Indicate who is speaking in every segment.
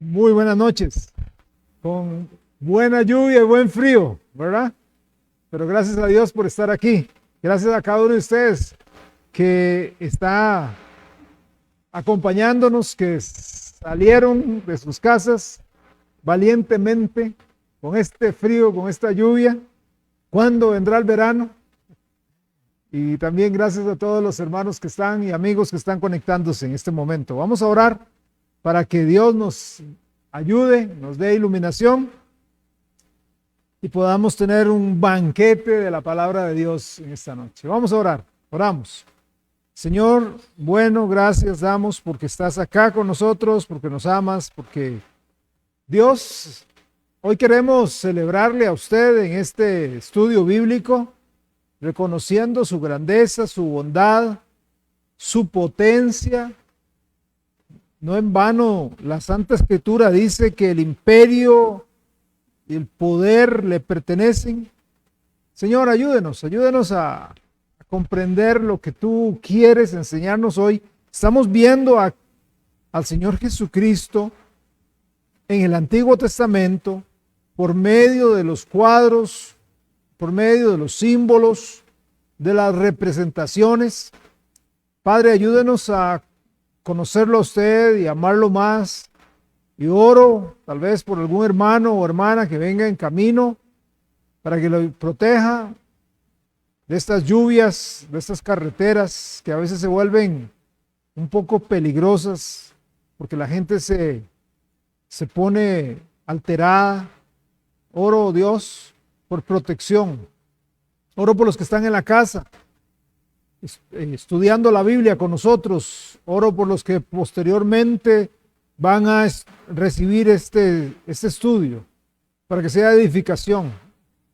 Speaker 1: Muy buenas noches, con buena lluvia y buen frío, ¿verdad? Pero gracias a Dios por estar aquí. Gracias a cada uno de ustedes que está acompañándonos, que salieron de sus casas valientemente con este frío, con esta lluvia. ¿Cuándo vendrá el verano? Y también gracias a todos los hermanos que están y amigos que están conectándose en este momento. Vamos a orar para que Dios nos ayude, nos dé iluminación y podamos tener un banquete de la palabra de Dios en esta noche. Vamos a orar, oramos. Señor, bueno, gracias damos porque estás acá con nosotros, porque nos amas, porque Dios, hoy queremos celebrarle a usted en este estudio bíblico, reconociendo su grandeza, su bondad, su potencia. No en vano, la Santa Escritura dice que el imperio y el poder le pertenecen. Señor, ayúdenos a comprender lo que tú quieres enseñarnos hoy. Estamos viendo al Señor Jesucristo en el Antiguo Testamento por medio de los cuadros, por medio de los símbolos, de las representaciones. Padre, ayúdenos a conocerlo a usted y amarlo más. Y oro tal vez por algún hermano o hermana que venga en camino para que lo proteja de estas lluvias, de estas carreteras que a veces se vuelven un poco peligrosas porque la gente se pone alterada. Oro, Dios, por protección. Oro por los que están en la casa estudiando la Biblia con nosotros. Oro por los que posteriormente van a recibir este estudio para que sea edificación.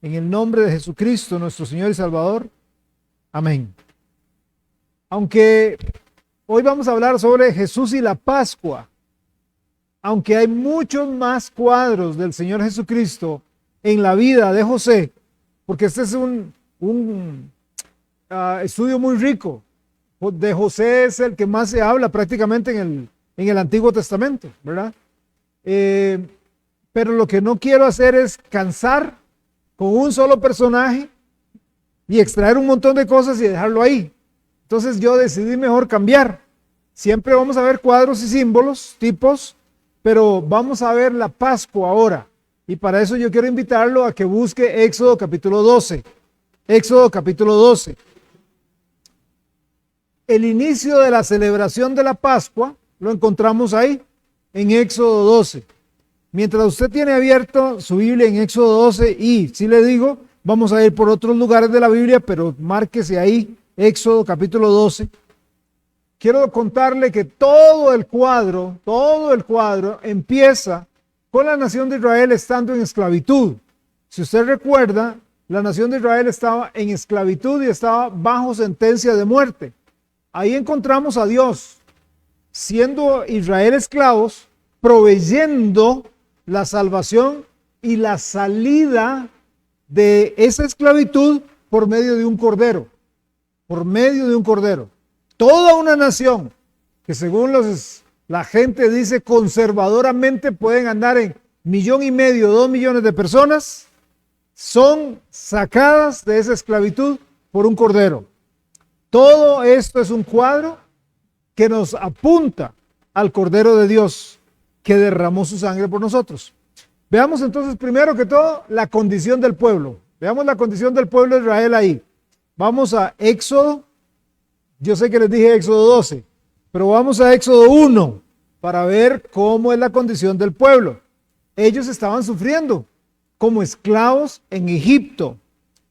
Speaker 1: En el nombre de Jesucristo, nuestro Señor y Salvador. Amén. Aunque hoy vamos a hablar sobre Jesús y la Pascua, aunque hay muchos más cuadros del Señor Jesucristo en la vida de José, porque este es un estudio muy rico. De José es el que más se habla prácticamente en el Antiguo Testamento, ¿verdad? Pero lo que no quiero hacer es cansar con un solo personaje y extraer un montón de cosas y dejarlo ahí. Entonces yo decidí mejor cambiar. Siempre vamos a ver cuadros y símbolos, tipos, pero vamos a ver la Pascua ahora. Y para eso yo quiero invitarlo a que busque Éxodo capítulo 12. Éxodo capítulo 12. El inicio de la celebración de la Pascua lo encontramos ahí, en Éxodo 12. Mientras usted tiene abierto su Biblia en Éxodo 12, y si le digo, vamos a ir por otros lugares de la Biblia, pero márquese ahí, Éxodo capítulo 12. Quiero contarle que todo el cuadro empieza con la nación de Israel estando en esclavitud. Si usted recuerda, la nación de Israel estaba en esclavitud y estaba bajo sentencia de muerte. Ahí encontramos a Dios, siendo Israel esclavos, proveyendo la salvación y la salida de esa esclavitud por medio de un cordero. Por medio de un cordero. Toda una nación que según la gente dice conservadoramente pueden andar en 1,5 millones, 2 millones de personas, son sacadas de esa esclavitud por un cordero. Todo esto es un cuadro que nos apunta al Cordero de Dios que derramó su sangre por nosotros. Veamos entonces primero que todo la condición del pueblo. Veamos la condición del pueblo de Israel ahí. Vamos a Éxodo. Yo sé que les dije Éxodo 12, pero vamos a Éxodo 1 para ver cómo es la condición del pueblo. Ellos estaban sufriendo como esclavos en Egipto.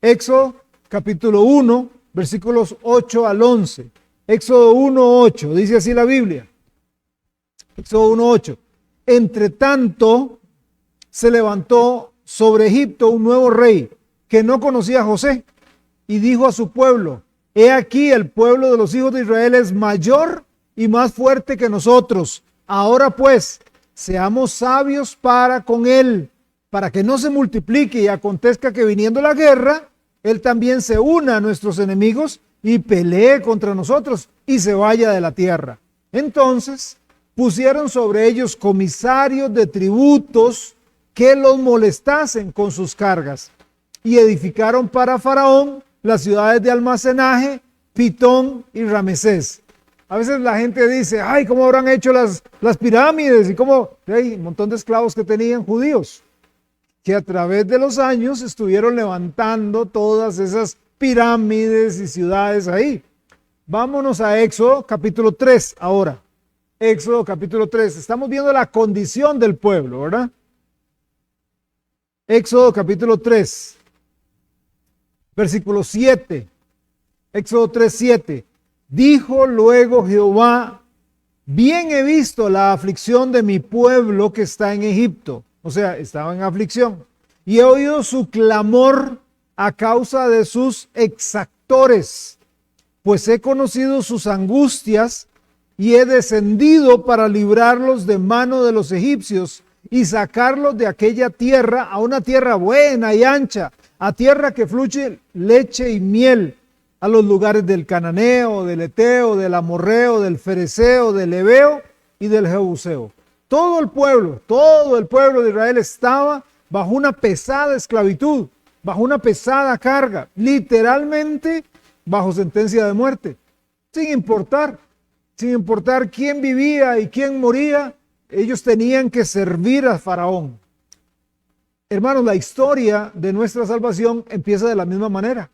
Speaker 1: Éxodo capítulo 1, versículos 8 al 11. Éxodo 1, 8, dice así la Biblia. Éxodo 1, 8. Entre tanto, se levantó sobre Egipto un nuevo rey que no conocía a José y dijo a su pueblo: he aquí, el pueblo de los hijos de Israel es mayor y más fuerte que nosotros. Ahora pues, seamos sabios para con él, para que no se multiplique y acontezca que viniendo la guerra, él también se una a nuestros enemigos y pelee contra nosotros y se vaya de la tierra. Entonces pusieron sobre ellos comisarios de tributos que los molestasen con sus cargas, y edificaron para Faraón las ciudades de almacenaje, Pitón y Ramesés. A veces la gente dice, ay, ¿cómo habrán hecho las pirámides? Y cómo, hay un montón de esclavos que tenían judíos, que a través de los años estuvieron levantando todas esas pirámides y ciudades ahí. Vámonos a Éxodo capítulo 3 ahora. Éxodo capítulo 3. Estamos viendo la condición del pueblo, ¿verdad? Éxodo capítulo 3, versículo 7. Éxodo 3, 7. Dijo luego Jehová, bien he visto la aflicción de mi pueblo que está en Egipto. O sea, estaba en aflicción. Y he oído su clamor a causa de sus exactores, pues he conocido sus angustias y he descendido para librarlos de mano de los egipcios y sacarlos de aquella tierra a una tierra buena y ancha, a tierra que fluye leche y miel, a los lugares del cananeo, del eteo, del amorreo, del fereceo, del heveo y del jebuseo. Todo el pueblo de Israel estaba bajo una pesada esclavitud, bajo una pesada carga, literalmente bajo sentencia de muerte, sin importar quién vivía y quién moría, ellos tenían que servir a Faraón. Hermanos, la historia de nuestra salvación empieza de la misma manera.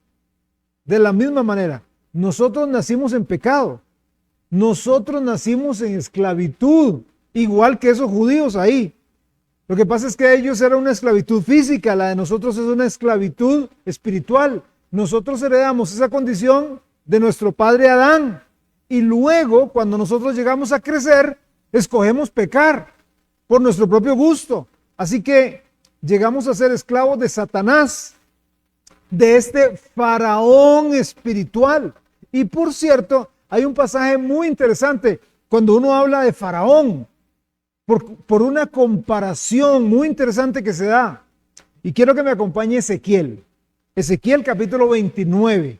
Speaker 1: De la misma manera, nosotros nacimos en pecado, nosotros nacimos en esclavitud, igual que esos judíos ahí. Lo que pasa es que ellos eran una esclavitud física, la de nosotros es una esclavitud espiritual. Nosotros heredamos esa condición de nuestro padre Adán. Y luego, cuando nosotros llegamos a crecer, escogemos pecar por nuestro propio gusto. Así que llegamos a ser esclavos de Satanás, de este faraón espiritual. Y por cierto, hay un pasaje muy interesante cuando uno habla de faraón, por una comparación muy interesante que se da. Y quiero que me acompañe Ezequiel capítulo 29,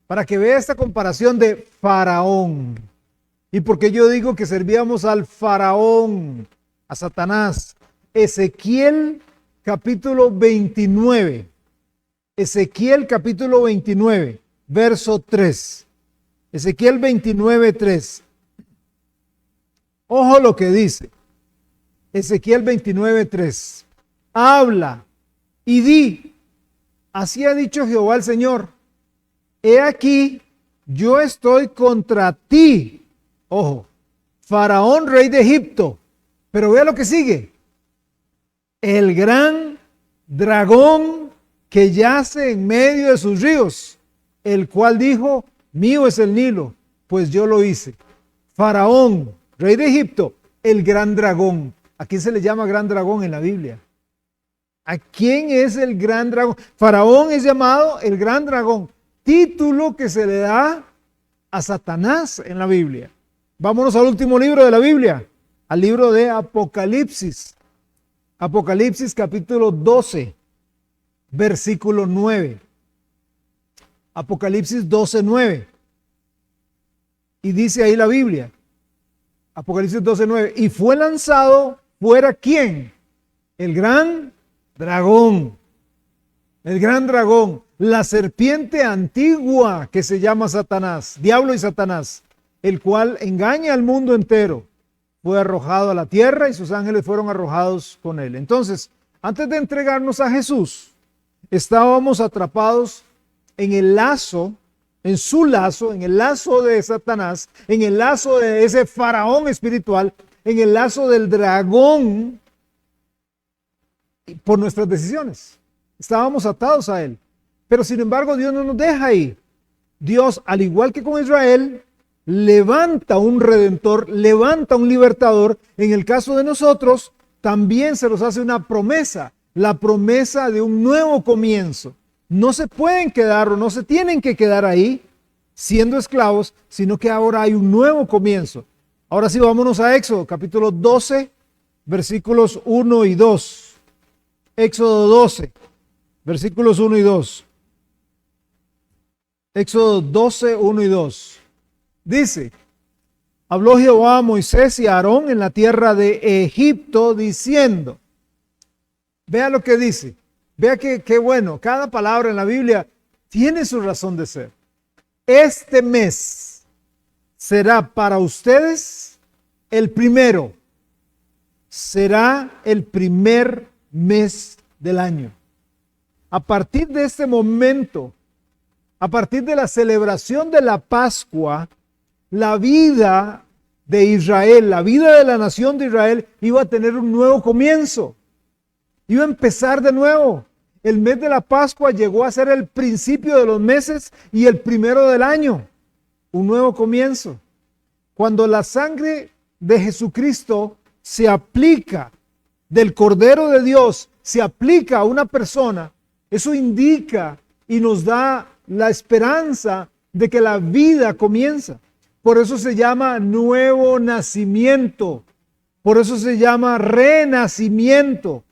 Speaker 1: para que vea esta comparación de faraón. Y porque yo digo que servíamos al faraón, a Satanás. Ezequiel capítulo 29. Ezequiel capítulo 29, verso 3. Ezequiel 29, 3. Ojo lo que dice. Ezequiel 29, 3. Habla y di, así ha dicho Jehová el Señor. He aquí, yo estoy contra ti. Ojo, Faraón, rey de Egipto. Pero vea lo que sigue. El gran dragón que yace en medio de sus ríos, el cual dijo, mío es el Nilo, pues yo lo hice. Faraón, rey de Egipto, el gran dragón. ¿A quién se le llama gran dragón en la Biblia? ¿A quién es el gran dragón? Faraón es llamado el gran dragón, título que se le da a Satanás en la Biblia. Vámonos al último libro de la Biblia, al libro de Apocalipsis. Apocalipsis capítulo 12, versículo 9. Apocalipsis 12, 9. Y dice ahí la Biblia, Apocalipsis 12, 9. Y fue lanzado fuera, ¿quién? El gran dragón. El gran dragón, la serpiente antigua que se llama Satanás, diablo y Satanás, el cual engaña al mundo entero. Fue arrojado a la tierra y sus ángeles fueron arrojados con él. Entonces, antes de entregarnos a Jesús, estábamos atrapados en el lazo, en su lazo, en el lazo de Satanás, en el lazo de ese faraón espiritual, en el lazo del dragón, por nuestras decisiones. Estábamos atados a él. Pero sin embargo, Dios no nos deja ahí. Dios, al igual que con Israel, levanta un redentor, levanta un libertador. En el caso de nosotros, también se nos hace una promesa, la promesa de un nuevo comienzo. No se pueden quedar o no se tienen que quedar ahí siendo esclavos, sino que ahora hay un nuevo comienzo. Ahora sí, vámonos a Éxodo, capítulo 12, versículos 1 y 2. Éxodo 12, versículos 1 y 2. Éxodo 12, 1 y 2. Dice, habló Jehová a Moisés y a Aarón en la tierra de Egipto, diciendo, vea lo que dice, vea que bueno, cada palabra en la Biblia tiene su razón de ser. Este mes será para ustedes el primero, será el primer mes del año. A partir de este momento, a partir de la celebración de la Pascua, la vida de Israel, la vida de la nación de Israel iba a tener un nuevo comienzo. Iba a empezar de nuevo. El mes de la Pascua llegó a ser el principio de los meses y el primero del año. Un nuevo comienzo. Cuando la sangre de Jesucristo se aplica, del Cordero de Dios, se aplica a una persona, eso indica y nos da la esperanza de que la vida comienza. Por eso se llama nuevo nacimiento. Por eso se llama renacimiento.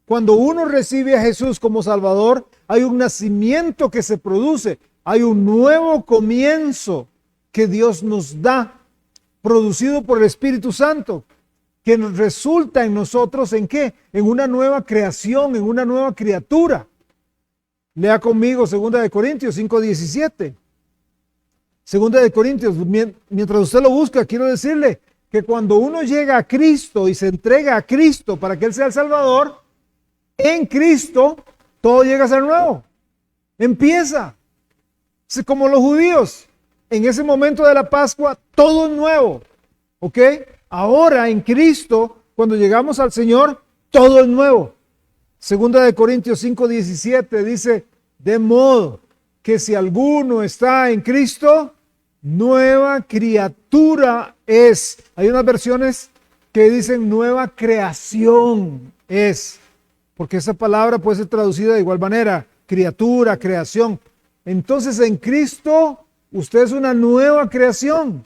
Speaker 1: Cuando uno recibe a Jesús como Salvador, hay un nacimiento que se produce. Hay un nuevo comienzo que Dios nos da, producido por el Espíritu Santo, que nos resulta en nosotros, ¿en qué? En una nueva creación, en una nueva criatura. Lea conmigo 2 Corintios 5:17. 2 Corintios, mientras usted lo busca, quiero decirle que cuando uno llega a Cristo y se entrega a Cristo para que Él sea el Salvador, en Cristo todo llega a ser nuevo. Empieza. Como los judíos, en ese momento de la Pascua, todo es nuevo. ¿Ok? Ahora en Cristo, cuando llegamos al Señor, todo es nuevo. 2 Corintios 5:17 dice, de modo que si alguno está en Cristo, nueva criatura es. Hay unas versiones que dicen nueva creación es, porque esa palabra puede ser traducida de igual manera, criatura, creación. Entonces en Cristo usted es una nueva creación.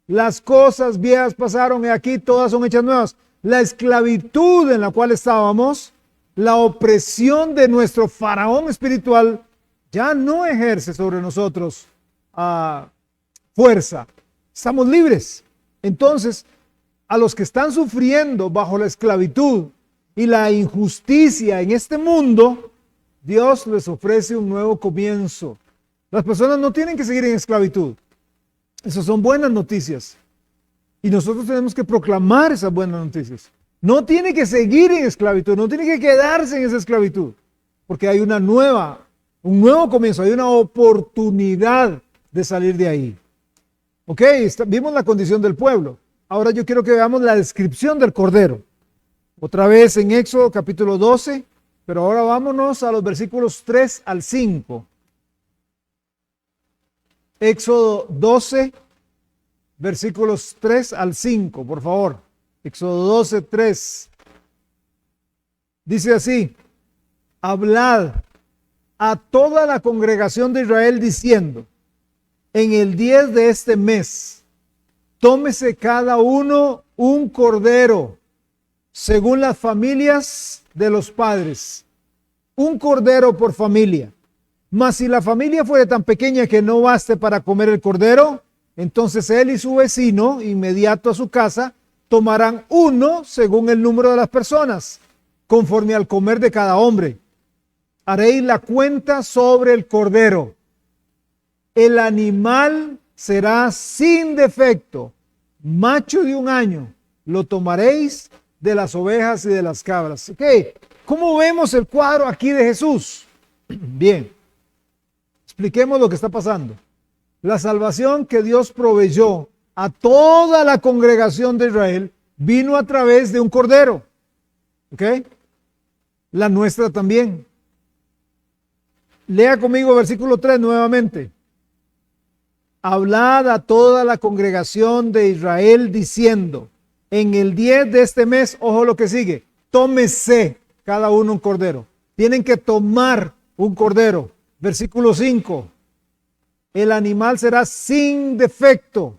Speaker 1: Las cosas viejas pasaron y aquí todas son hechas nuevas. La esclavitud en la cual estábamos, la opresión de nuestro faraón espiritual ya no ejerce sobre nosotros fuerza. Estamos libres. Entonces, a los que están sufriendo bajo la esclavitud y la injusticia en este mundo, Dios les ofrece un nuevo comienzo. Las personas no tienen que seguir en esclavitud. Esas son buenas noticias. Y nosotros tenemos que proclamar esas buenas noticias. No tiene que seguir en esclavitud, no tiene que quedarse en esa esclavitud, porque hay un nuevo comienzo, hay una oportunidad de salir de ahí. Ok, vimos la condición del pueblo. Ahora yo quiero que veamos la descripción del Cordero. Otra vez en Éxodo capítulo 12, pero ahora vámonos a los versículos 3 al 5. Éxodo 12, versículos 3 al 5, por favor. Éxodo 12, 3. Dice así, hablad a toda la congregación de Israel diciendo, en el 10 de este mes, tómese cada uno un cordero, según las familias de los padres, un cordero por familia. Mas si la familia fuere tan pequeña que no baste para comer el cordero, entonces él y su vecino, inmediato a su casa, tomarán uno según el número de las personas, conforme al comer de cada hombre. Haréis la cuenta sobre el cordero. El animal será sin defecto, macho de 1 año. Lo tomaréis de las ovejas y de las cabras. Ok, ¿cómo vemos el cuadro aquí de Jesús? Bien, expliquemos lo que está pasando. La salvación que Dios proveyó a toda la congregación de Israel vino a través de un cordero. ¿Ok? La nuestra también. Lea conmigo versículo 3 nuevamente. Hablad a toda la congregación de Israel diciendo, en el 10 de este mes, ojo lo que sigue, tómese cada uno un cordero. Tienen que tomar un cordero. Versículo 5. El animal será sin defecto,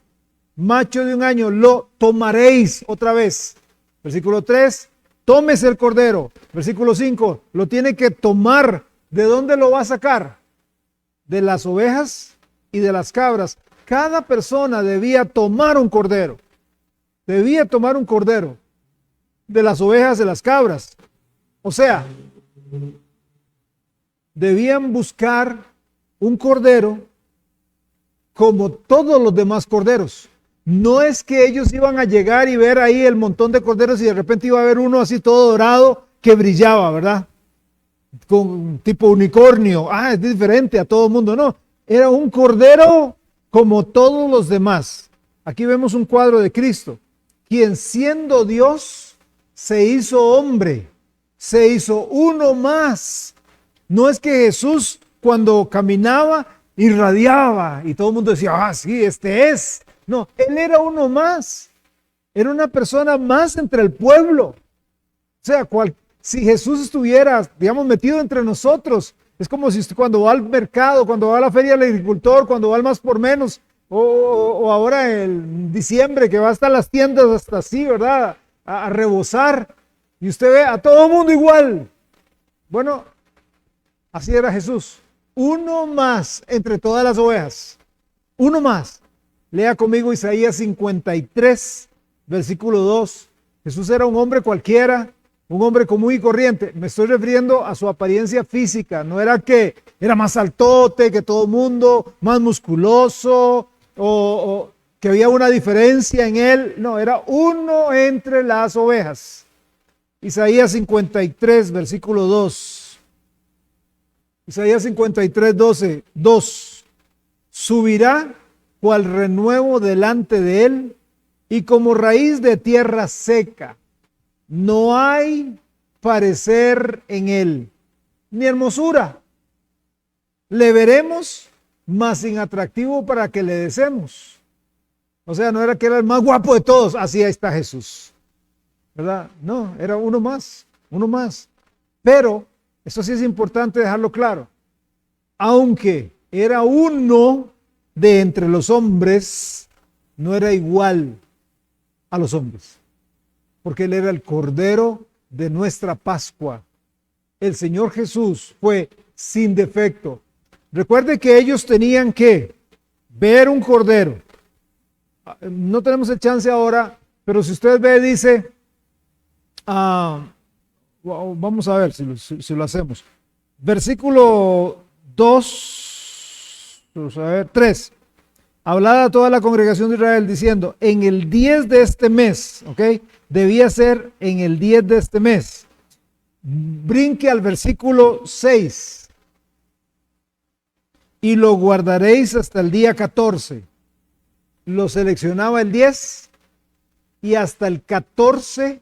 Speaker 1: macho de 1 año, lo tomaréis otra vez. Versículo 3, tómese el cordero. Versículo 5, lo tiene que tomar. ¿De dónde lo va a sacar? De las ovejas y de las cabras. cada persona debía tomar un cordero. Debía tomar un cordero de las ovejas de las cabras. O sea, debían buscar un cordero como todos los demás corderos. No es que ellos iban a llegar y ver ahí el montón de corderos y de repente iba a haber uno así todo dorado que brillaba, ¿verdad? Con tipo unicornio. Ah, es diferente a todo el mundo. No, era un cordero como todos los demás. Aquí vemos un cuadro de Cristo, quien siendo Dios se hizo hombre, se hizo uno más. No es que Jesús cuando caminaba irradiaba y todo el mundo decía, ah, sí, este es. No, él era uno más. Era una persona más entre el pueblo. O sea, si Jesús estuviera, digamos, metido entre nosotros, es como si usted cuando va al mercado, cuando va a la feria del agricultor, cuando va al más por menos, o ahora en diciembre que va hasta las tiendas, hasta así, ¿verdad? A rebosar. Y usted ve a todo el mundo igual. Bueno, así era Jesús. Uno más entre todas las ovejas. Uno más. Lea conmigo Isaías 53, versículo 2. Jesús era un hombre cualquiera, un hombre común y corriente. Me estoy refiriendo a su apariencia física. No era que era más altote que todo el mundo, más musculoso, o que había una diferencia en él. No, era uno entre las ovejas. Isaías 53, versículo 2. Isaías 53, 12. 2. Subirá cual renuevo delante de él y como raíz de tierra seca. No hay parecer en él, ni hermosura. Le veremos, mas sin atractivo para que le deseemos. O sea, no era que era el más guapo de todos, así ahí está Jesús, ¿verdad? No, era uno más, uno más. Pero, eso sí es importante dejarlo claro, aunque era uno de entre los hombres, no era igual a los hombres, porque él era el Cordero de nuestra Pascua. El Señor Jesús fue sin defecto. Recuerde que ellos tenían que ver un cordero. No tenemos el chance ahora, pero si usted ve, dice, vamos a ver si lo hacemos. Versículo 2, vamos a ver, 3. Hablaba a toda la congregación de Israel diciendo, en el 10 de este mes, ¿ok? Debía ser en el 10 de este mes. Brinque al versículo 6. Y lo guardaréis hasta el día 14. Lo seleccionaba el 10 y hasta el 14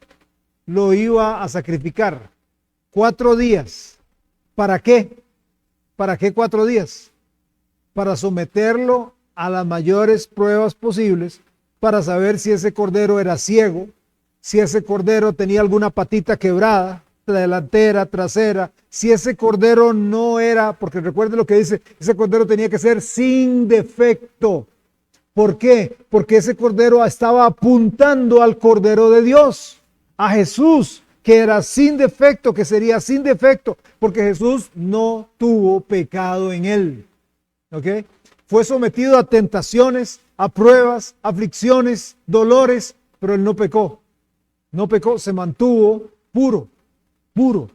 Speaker 1: lo iba a sacrificar. 4 días. ¿Para qué? ¿Para qué 4 días? Para someterlo a las mayores pruebas posibles, para saber si ese cordero era ciego, si ese cordero tenía alguna patita quebrada, delantera, trasera, si ese cordero no era, porque recuerde lo que dice, ese cordero tenía que ser sin defecto. ¿Por qué? Porque ese cordero estaba apuntando al Cordero de Dios, a Jesús, que era sin defecto, que sería sin defecto, porque Jesús no tuvo pecado en él. ¿Ok? Fue sometido a tentaciones, a pruebas, aflicciones, dolores, pero él no pecó. No pecó, se mantuvo puro, puro.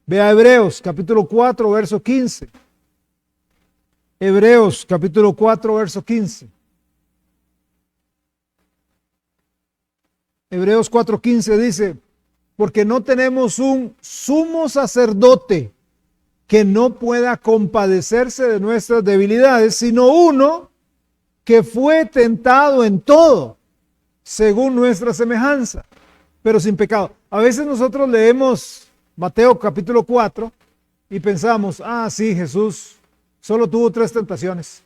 Speaker 1: Vea Hebreos capítulo 4, verso 15. Hebreos capítulo 4, verso 15. Hebreos 4:15 dice, porque no tenemos un sumo sacerdote que no pueda compadecerse de nuestras debilidades, sino uno que fue tentado en todo, según nuestra semejanza, pero sin pecado. A veces nosotros leemos Mateo capítulo 4 y pensamos, sí, Jesús solo tuvo 3 tentaciones.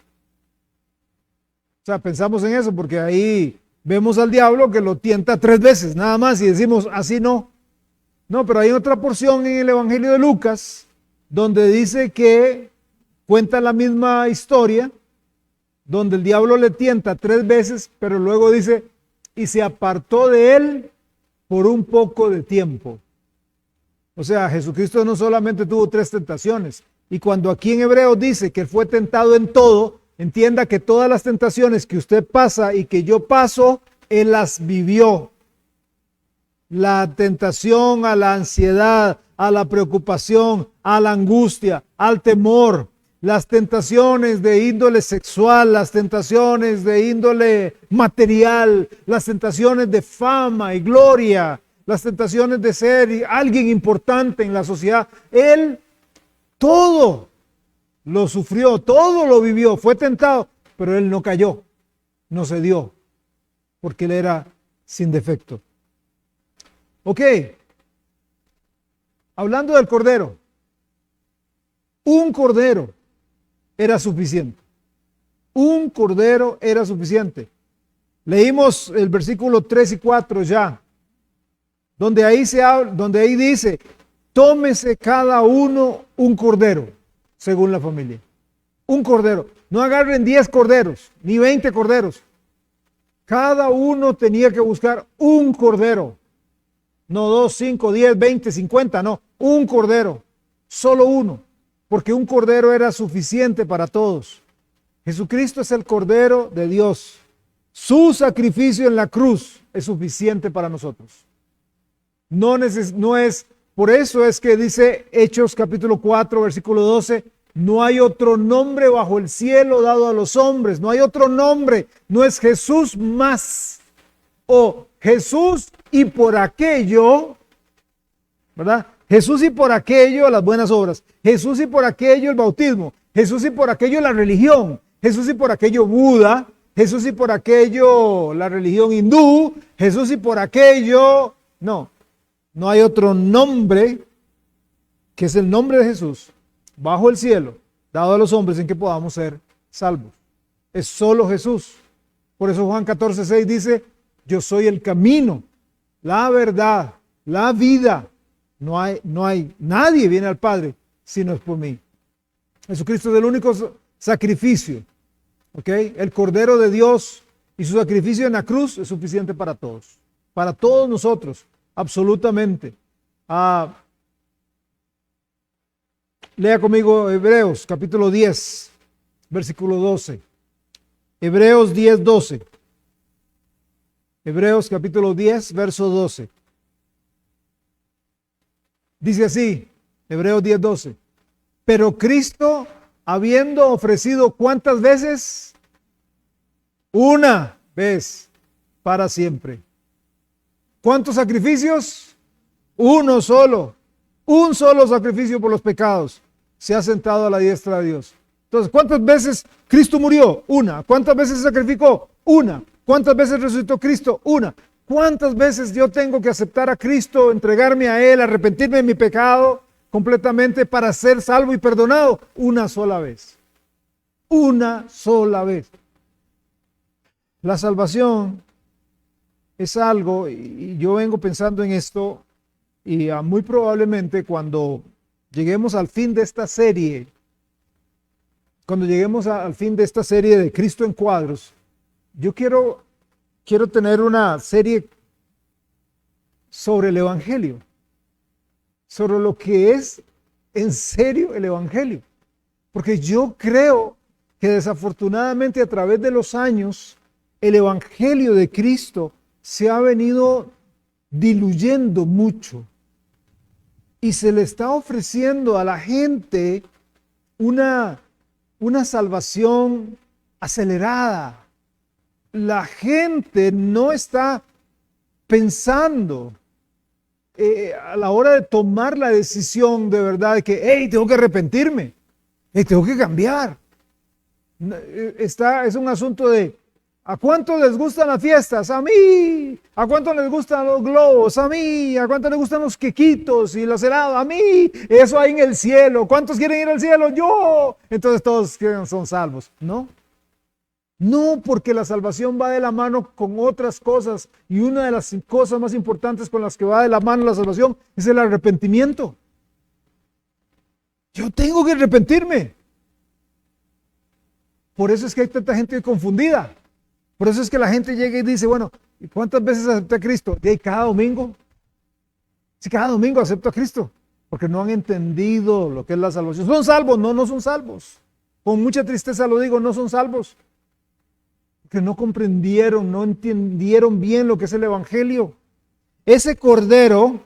Speaker 1: O sea, pensamos en eso porque ahí vemos al diablo que lo tienta 3 veces, nada más, y decimos, así no. No, pero hay otra porción en el Evangelio de Lucas donde dice que cuenta la misma historia, donde el diablo le tienta 3 veces, pero luego dice, y se apartó de él por un poco de tiempo. O sea, Jesucristo no solamente tuvo 3 tentaciones, y cuando aquí en Hebreos dice que él fue tentado en todo, entienda que todas las tentaciones que usted pasa y que yo paso, Él las vivió. La tentación a la ansiedad, a la preocupación, a la angustia, al temor, las tentaciones de índole sexual, las tentaciones de índole material, las tentaciones de fama y gloria, las tentaciones de ser alguien importante en la sociedad. Él todo lo sufrió, todo lo vivió, fue tentado, pero Él no cayó, no cedió, porque Él era sin defecto. Ok, hablando del cordero, un cordero era suficiente. Un cordero era suficiente. Leímos el versículo 3 y 4 ya, donde ahí dice, tómese cada uno un cordero, según la familia. Un cordero. No agarren 10 corderos, ni 20 corderos. Cada uno tenía que buscar un cordero. No 2, 5, 10, 20, 50, no. Un cordero. Solo uno. Porque un cordero era suficiente para todos. Jesucristo es el Cordero de Dios. Su sacrificio en la cruz es suficiente para nosotros. No es, por eso es que dice Hechos capítulo 4, versículo 12, no hay otro nombre bajo el cielo dado a los hombres, no hay otro nombre, no es Jesús más, o Jesús y por aquello, ¿verdad? Jesús y por aquello las buenas obras, Jesús y por aquello el bautismo, Jesús y por aquello la religión, Jesús y por aquello Buda, Jesús y por aquello la religión hindú, Jesús y por aquello, no hay otro nombre que es el nombre de Jesús bajo el cielo, dado a los hombres en que podamos ser salvos. Es solo Jesús. Por eso Juan 14:6 dice, yo soy el camino, la verdad, la vida. No hay, nadie viene al Padre si no es por mí. Jesucristo es el único sacrificio, ¿ok? El Cordero de Dios y su sacrificio en la cruz es suficiente para todos nosotros, absolutamente. Lea conmigo Hebreos capítulo 10, versículo 12. Hebreos 10, 12. Hebreos capítulo 10, verso 12. Dice así, Hebreos 10, 12. Pero Cristo, habiendo ofrecido ¿cuántas veces? Una vez para siempre. ¿Cuántos sacrificios? Uno solo. Un solo sacrificio por los pecados. Se ha sentado a la diestra de Dios. Entonces, ¿cuántas veces Cristo murió? Una. ¿Cuántas veces se sacrificó? Una. ¿Cuántas veces resucitó Cristo? Una. ¿Cuántas veces yo tengo que aceptar a Cristo, entregarme a Él, arrepentirme de mi pecado completamente para ser salvo y perdonado? Una sola vez. Una sola vez. La salvación es algo, y yo vengo pensando en esto, y muy probablemente cuando lleguemos al fin de esta serie, de Cristo en cuadros, yo quiero tener una serie sobre el Evangelio, sobre lo que es en serio el Evangelio. Porque yo creo que desafortunadamente a través de los años, el Evangelio de Cristo se ha venido diluyendo mucho. Y se le está ofreciendo a la gente una salvación acelerada. La gente no está pensando a la hora de tomar la decisión de verdad de que, hey, tengo que arrepentirme, tengo que cambiar. Es un asunto de, ¿a cuánto les gustan las fiestas? A mí. ¿A cuánto les gustan los globos? A mí. ¿A cuánto les gustan los quequitos y los helados? A mí. Eso hay en el cielo. ¿Cuántos quieren ir al cielo? Yo. Entonces todos son salvos. No, porque la salvación va de la mano con otras cosas, y una de las cosas más importantes con las que va de la mano la salvación es el arrepentimiento. Yo tengo que arrepentirme. Por eso es que hay tanta gente confundida. Por eso es que la gente llega y dice, bueno, ¿y cuántas veces acepté a Cristo? Y cada domingo. Sí, cada domingo acepto a Cristo, porque no han entendido lo que es la salvación. ¿Son salvos? No son salvos. con mucha tristeza lo digo, no son salvos. Que no comprendieron, no entendieron bien lo que es el Evangelio. Ese Cordero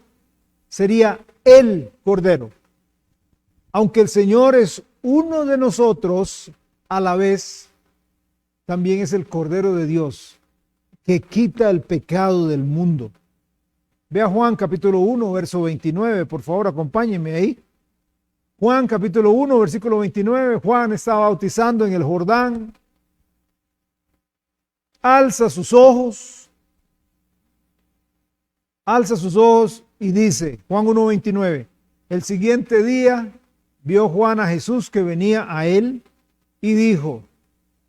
Speaker 1: sería el Cordero. Aunque el Señor es uno de nosotros, a la vez también es el Cordero de Dios, que quita el pecado del mundo. Vea Juan capítulo 1, verso 29, por favor, acompáñenme ahí. Juan capítulo 1, versículo 29, Juan está bautizando en el Jordán. Alza sus ojos y dice, Juan 1:29, el siguiente día vio Juan a Jesús que venía a él y dijo,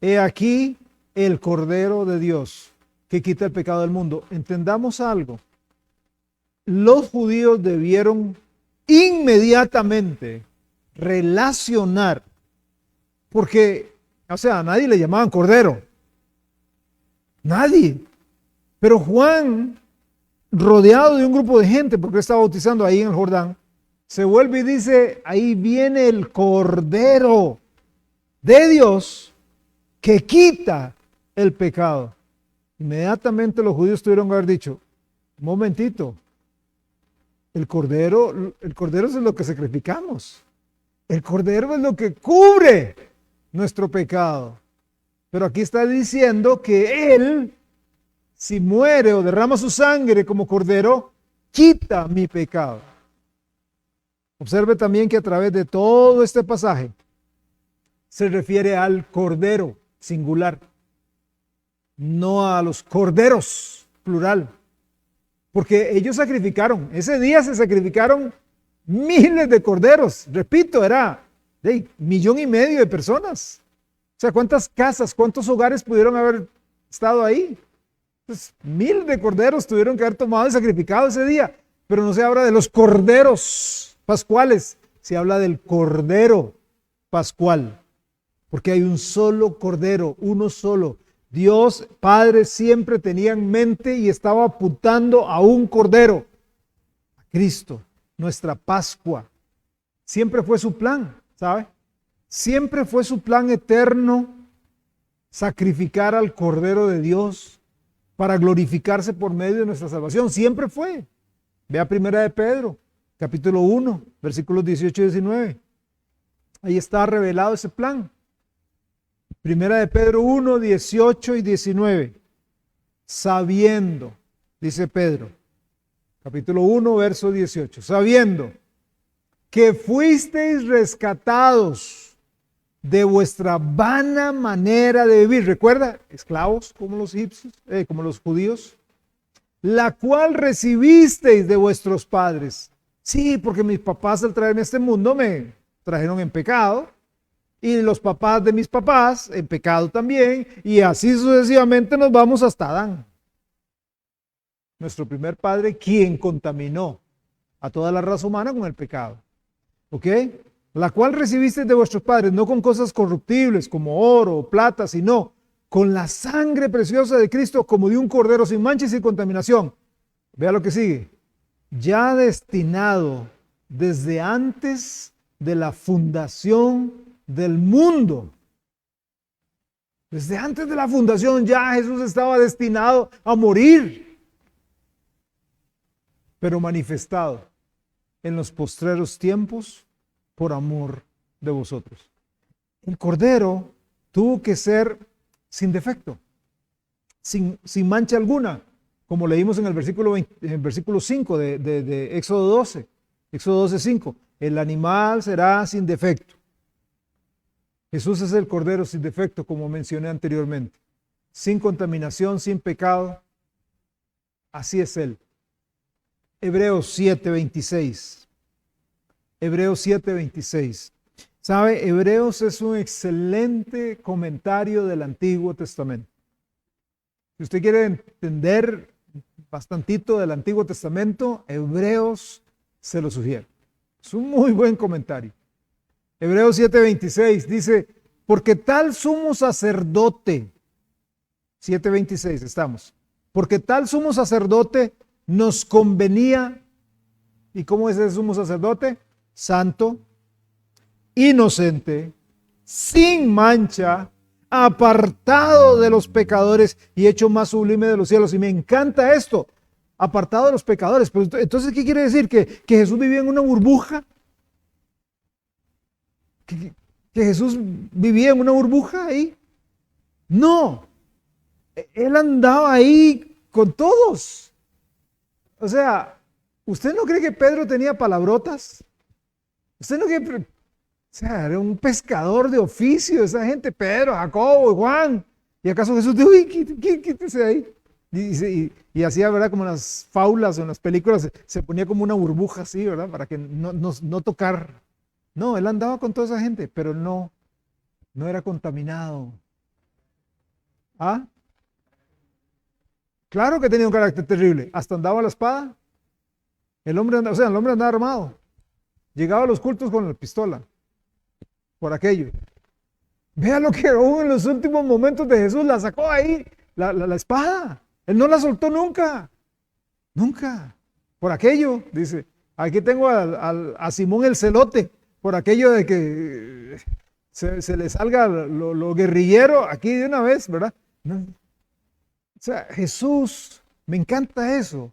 Speaker 1: he aquí el Cordero de Dios que quita el pecado del mundo. Entendamos algo, los judíos debieron inmediatamente relacionar, porque, o sea, a nadie le llamaban Cordero. Nadie. Pero Juan, rodeado de un grupo de gente, porque estaba bautizando ahí en el Jordán, se vuelve y dice, ahí viene el Cordero de Dios que quita el pecado. Inmediatamente los judíos tuvieron que haber dicho, un momentito, el Cordero es lo que sacrificamos. El Cordero es lo que cubre nuestro pecado. Pero aquí está diciendo que Él, si muere o derrama su sangre como Cordero, quita mi pecado. Observe también que a través de todo este pasaje se refiere al Cordero singular, no a los corderos plural. Porque ellos sacrificaron, ese día se sacrificaron miles de corderos. Repito, era 1,5 millones de personas. O sea, ¿cuántas casas, cuántos hogares pudieron haber estado ahí? Pues, 1,000 de corderos tuvieron que haber tomado y sacrificado ese día. Pero no se habla de los corderos pascuales, se habla del Cordero pascual. Porque hay un solo Cordero, uno solo. Dios Padre siempre tenía en mente y estaba apuntando a un Cordero, a Cristo, nuestra Pascua. Siempre fue su plan, ¿sabe? Siempre fue su plan eterno sacrificar al Cordero de Dios para glorificarse por medio de nuestra salvación. Siempre fue. Vea Primera de Pedro, capítulo 1, versículos 18 y 19. Ahí está revelado ese plan. Primera de Pedro 1, 18 y 19. Sabiendo, dice Pedro, capítulo 1, verso 18. Sabiendo que fuisteis rescatados de vuestra vana manera de vivir. Recuerda, esclavos como los egipcios, como los judíos, la cual recibisteis de vuestros padres. Sí, porque mis papás al traerme a este mundo me trajeron en pecado, y los papás de mis papás en pecado también, y así sucesivamente nos vamos hasta Adán. Nuestro primer padre, quien contaminó a toda la raza humana con el pecado. ¿Ok? La cual recibisteis de vuestros padres, no con cosas corruptibles como oro o plata, sino con la sangre preciosa de Cristo, como de un cordero sin mancha y sin contaminación. Vea lo que sigue. Ya destinado desde antes de la fundación del mundo. Desde antes de la fundación ya Jesús estaba destinado a morir, pero manifestado en los postreros tiempos por amor de vosotros. El Cordero tuvo que ser sin defecto, sin mancha alguna, como leímos en el versículo 5 de Éxodo 12, Éxodo 12:5. El animal será sin defecto. Jesús es el Cordero sin defecto, como mencioné anteriormente, sin contaminación, sin pecado. Así es Él. Hebreos 7:26. Hebreos 7:26. ¿Sabe? Hebreos es un excelente comentario del Antiguo Testamento. Si usted quiere entender bastantito del Antiguo Testamento, Hebreos se lo sugiero. Es un muy buen comentario. Hebreos 7:26 dice, porque tal sumo sacerdote, 7:26 estamos, porque tal sumo sacerdote nos convenía. ¿Y cómo es el sumo sacerdote? Santo, inocente, sin mancha, apartado de los pecadores y hecho más sublime de los cielos. Y me encanta esto, apartado de los pecadores. Pero entonces, ¿qué quiere decir? ¿Que Jesús vivía en una burbuja? ¿Que Jesús vivía en una burbuja ahí? No, Él andaba ahí con todos. O sea, ¿usted no cree que Pedro tenía palabrotas? ¿Usted no cree? O sea, era un pescador de oficio, esa gente, Pedro, Jacobo, Juan. ¿Y acaso Jesús dijo, uy, quítese de ahí? Y hacía, ¿verdad? Como en las faulas o en las películas, se ponía como una burbuja así, ¿verdad? Para que no tocar. No, él andaba con toda esa gente, pero no era contaminado. ¿Ah? Claro que tenía un carácter terrible. Hasta andaba a la espada. El hombre andaba armado. Llegaba a los cultos con la pistola. Por aquello. Vea lo que hubo en los últimos momentos de Jesús. La sacó ahí, la espada. Él no la soltó nunca. Nunca. Por aquello, dice. Aquí tengo a Simón el Celote. Por aquello de que se le salga lo guerrillero aquí de una vez, ¿verdad? No. O sea, Jesús, me encanta eso.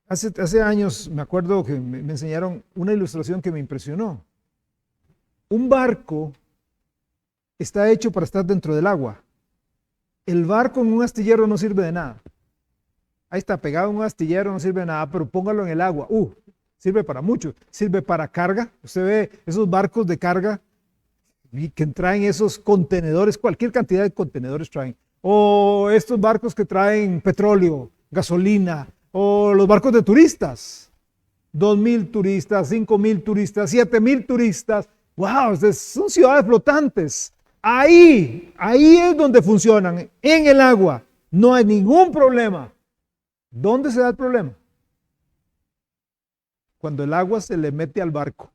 Speaker 1: Hace años me acuerdo que me enseñaron una ilustración que me impresionó. Un barco está hecho para estar dentro del agua. El barco en un astillero no sirve de nada. Ahí está, pegado en un astillero, no sirve de nada, pero póngalo en el agua. Sirve para mucho. Sirve para carga. Usted ve esos barcos de carga que traen esos contenedores, cualquier cantidad de contenedores traen. O estos barcos que traen petróleo, gasolina, o los barcos de turistas. 2,000 turistas, 5,000 turistas, 7,000 turistas. ¡Wow! Son ciudades flotantes. Ahí es donde funcionan, en el agua. No hay ningún problema. ¿Dónde se da el problema? Cuando el agua se le mete al barco.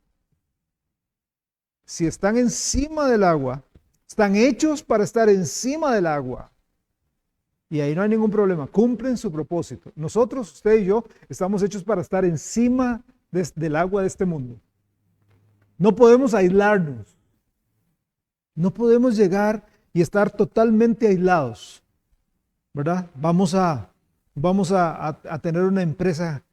Speaker 1: Si están encima del agua, están hechos para estar encima del agua. Y ahí no hay ningún problema, cumplen su propósito. Nosotros, usted y yo, estamos hechos para estar encima del agua de este mundo. No podemos aislarnos. No podemos llegar y estar totalmente aislados, ¿verdad? Vamos a tener una empresa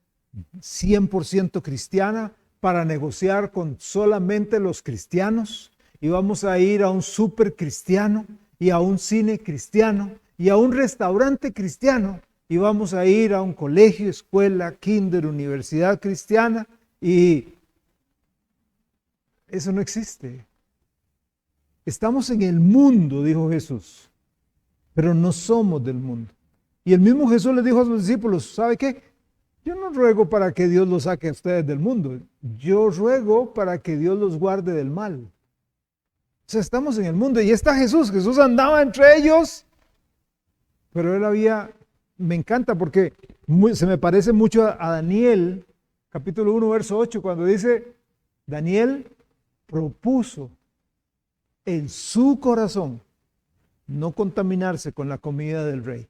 Speaker 1: 100% cristiana para negociar con solamente los cristianos, y vamos a ir a un súper cristiano y a un cine cristiano y a un restaurante cristiano, y vamos a ir a un colegio, escuela, kinder, universidad cristiana, y eso no existe. Estamos en el mundo, dijo Jesús, pero no somos del mundo. Y el mismo Jesús les dijo a sus discípulos, ¿sabe qué? Yo no ruego para que Dios los saque a ustedes del mundo, yo ruego para que Dios los guarde del mal. O sea, estamos en el mundo y está Jesús andaba entre ellos, pero me encanta porque se me parece mucho a Daniel, capítulo 1, verso 8, cuando dice, Daniel propuso en su corazón no contaminarse con la comida del rey.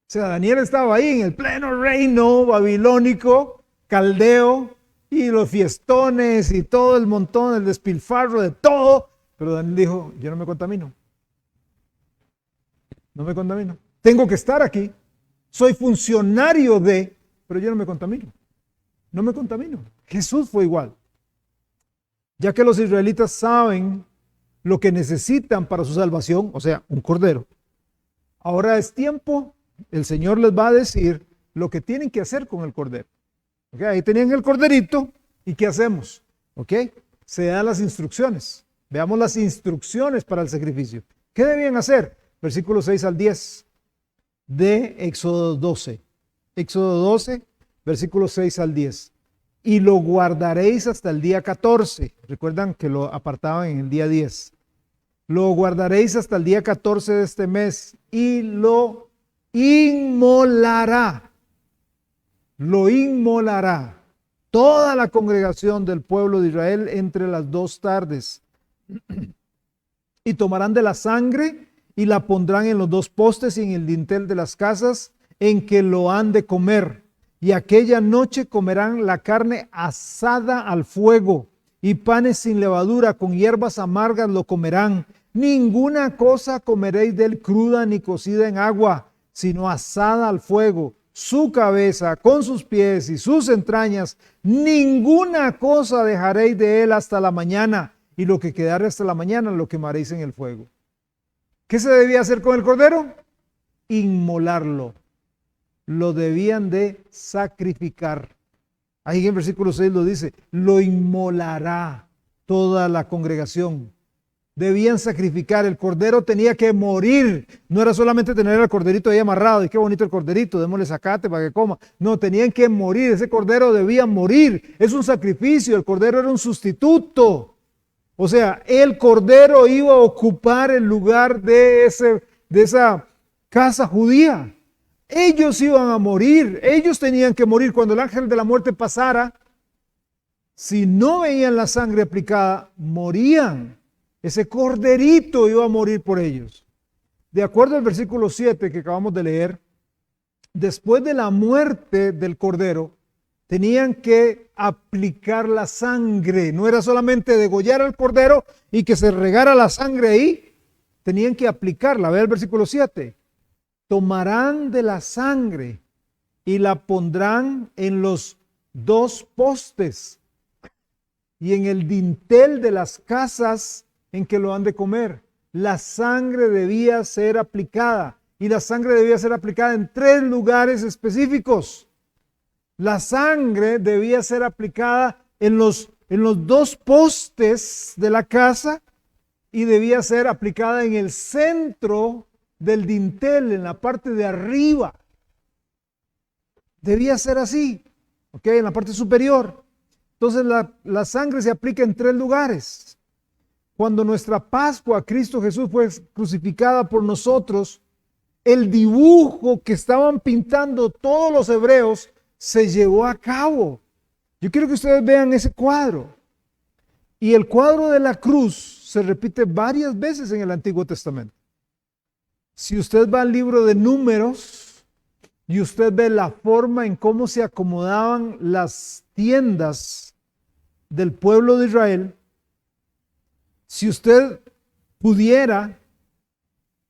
Speaker 1: O sea, Daniel estaba ahí en el pleno reino babilónico, caldeo, y los fiestones y todo el montón, el despilfarro de todo, pero Daniel dijo, yo no me contamino. No me contamino. Tengo que estar aquí. Soy funcionario pero yo no me contamino. No me contamino. Jesús fue igual. Ya que los israelitas saben lo que necesitan para su salvación, o sea, un cordero. Ahora es tiempo, el Señor les va a decir lo que tienen que hacer con el cordero. ¿Okay? Ahí tenían el corderito, ¿y qué hacemos? ¿Okay? Se dan las instrucciones. Veamos las instrucciones para el sacrificio. ¿Qué debían hacer? Versículos 6 al 10 de Éxodo 12. Éxodo 12, versículos 6 al 10. Y lo guardaréis hasta el día 14. Recuerdan que lo apartaban en el día 10. Lo guardaréis hasta el día 14 de este mes y lo inmolará. Lo inmolará toda la congregación del pueblo de Israel entre las 2 tardes. Y tomarán de la sangre y la pondrán en los 2 postes y en el dintel de las casas en que lo han de comer. Y aquella noche comerán la carne asada al fuego y panes sin levadura, con hierbas amargas lo comerán. Ninguna cosa comeréis de él cruda ni cocida en agua, sino asada al fuego. Su cabeza con sus pies y sus entrañas, ninguna cosa dejaréis de él hasta la mañana, y lo que quedare hasta la mañana lo quemaréis en el fuego. ¿Qué se debía hacer con el cordero? Inmolarlo. Lo debían de sacrificar. Ahí en el versículo 6 lo dice, lo inmolará toda la congregación. Debían sacrificar, el cordero tenía que morir. No era solamente tener al corderito ahí amarrado, y qué bonito el corderito, démosle zacate para que coma. No, tenían que morir, ese cordero debía morir. Es un sacrificio, el cordero era un sustituto. O sea, el cordero iba a ocupar el lugar de esa casa judía. Ellos iban a morir, ellos tenían que morir. Cuando el ángel de la muerte pasara, si no veían la sangre aplicada, morían. Ese corderito iba a morir por ellos. De acuerdo al versículo 7 que acabamos de leer, después de la muerte del cordero, tenían que aplicar la sangre. No era solamente degollar al cordero y que se regara la sangre ahí. Tenían que aplicarla. Ve el versículo 7. Tomarán de la sangre y la pondrán en los 2 postes y en el dintel de las casas en que lo han de comer. La sangre debía ser aplicada, y la sangre debía ser aplicada en 3 lugares específicos. La sangre debía ser aplicada en los 2 postes de la casa, y debía ser aplicada en el centro del dintel, en la parte de arriba. Debía ser así, ¿ok? En la parte superior. Entonces la sangre se aplica en 3 lugares. Cuando nuestra Pascua, Cristo Jesús, fue crucificada por nosotros, el dibujo que estaban pintando todos los hebreos se llevó a cabo. Yo quiero que ustedes vean ese cuadro. Y el cuadro de la cruz se repite varias veces en el Antiguo Testamento. Si usted va al libro de Números y usted ve la forma en cómo se acomodaban las tiendas del pueblo de Israel, si usted pudiera,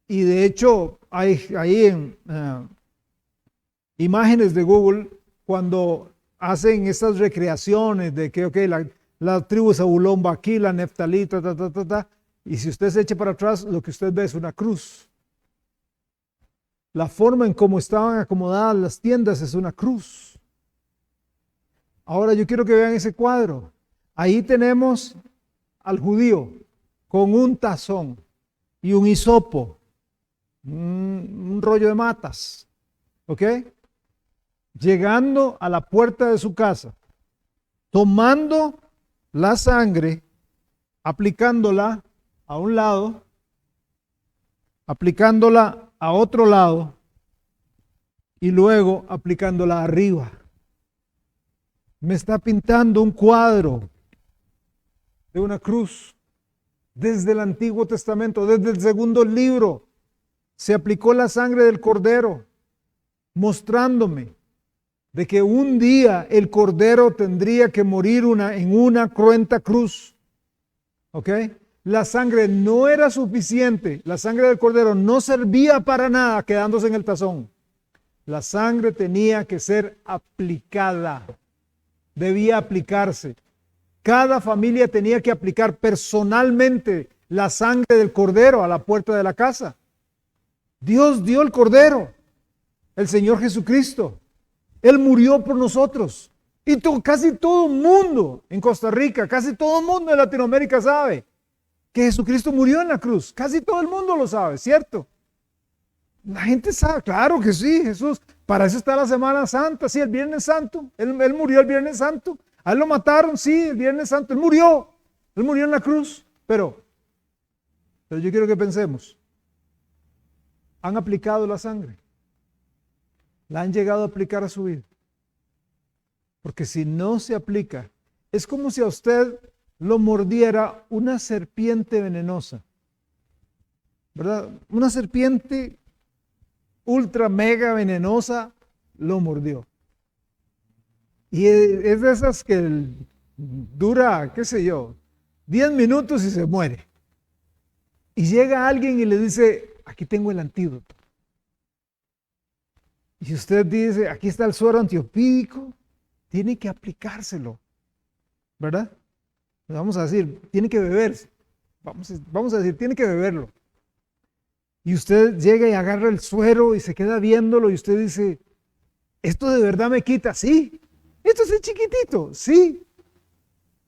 Speaker 1: y de hecho hay ahí en imágenes de Google, cuando hacen estas recreaciones de que la tribu de Zabulón va aquí, la Neftalí, y si usted se echa para atrás, lo que usted ve es una cruz. La forma en cómo estaban acomodadas las tiendas es una cruz. Ahora yo quiero que vean ese cuadro. Ahí tenemos al judío con un tazón y un hisopo, un rollo de matas, ¿ok? Llegando a la puerta de su casa, tomando la sangre, aplicándola a un lado, aplicándola a otro lado y luego aplicándola arriba. Me está pintando un cuadro de una cruz. Desde el Antiguo Testamento, desde el segundo libro, se aplicó la sangre del cordero, mostrándome de que un día el cordero tendría que morir en una cruenta cruz. ¿Ok? La sangre no era suficiente, la sangre del cordero no servía para nada quedándose en el tazón. La sangre tenía que ser aplicada, debía aplicarse. Cada familia tenía que aplicar personalmente la sangre del cordero a la puerta de la casa. Dios dio el cordero, el Señor Jesucristo. Él murió por nosotros. Y casi todo el mundo en Costa Rica, casi todo el mundo en Latinoamérica sabe que Jesucristo murió en la cruz. Casi todo el mundo lo sabe, ¿cierto? La gente sabe, claro que sí, Jesús. Para eso está la Semana Santa, sí, el Viernes Santo. Él murió el Viernes Santo. A él lo mataron, sí, el Viernes Santo. Él murió en la cruz. Pero yo quiero que pensemos. ¿Han aplicado la sangre? ¿La han llegado a aplicar a su vida? Porque si no se aplica, es como si a usted lo mordiera una serpiente venenosa, ¿verdad? Una serpiente ultra mega venenosa lo mordió. Y es de esas que dura, qué sé yo, 10 minutos y se muere. Y llega alguien y le dice, aquí tengo el antídoto. Y usted dice, aquí está el suero antiopídico, tiene que aplicárselo, ¿verdad? Vamos a decir, tiene que beber. Vamos a decir, tiene que beberlo. Y usted llega y agarra el suero y se queda viéndolo y usted dice, ¿esto de verdad me quita? Sí. ¿Esto es el chiquitito? Sí.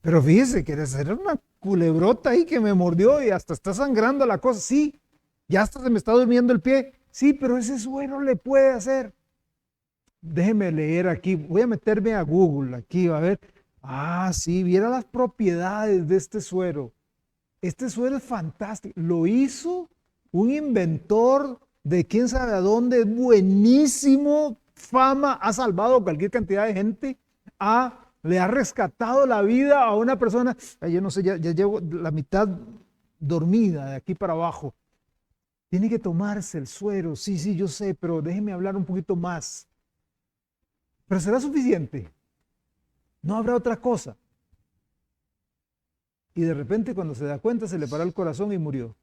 Speaker 1: Pero fíjese que era una culebrota ahí que me mordió y hasta está sangrando la cosa. Sí. Ya hasta se me está durmiendo el pie. Sí, pero ese suero le puede hacer. Déjeme leer aquí. Voy a meterme a Google aquí, a ver. Ah, sí, viera las propiedades de este suero. Este suero es fantástico. Lo hizo un inventor de quién sabe a dónde, es buenísimo, fama, ha salvado a cualquier cantidad de gente, le ha rescatado la vida a una persona. Yo no sé, ya llevo la mitad dormida de aquí para abajo. Tiene que tomarse el suero, sí, yo sé, pero déjeme hablar un poquito más. ¿Pero será suficiente? ¿No habrá otra cosa? Y de repente cuando se da cuenta se le paró el corazón y murió.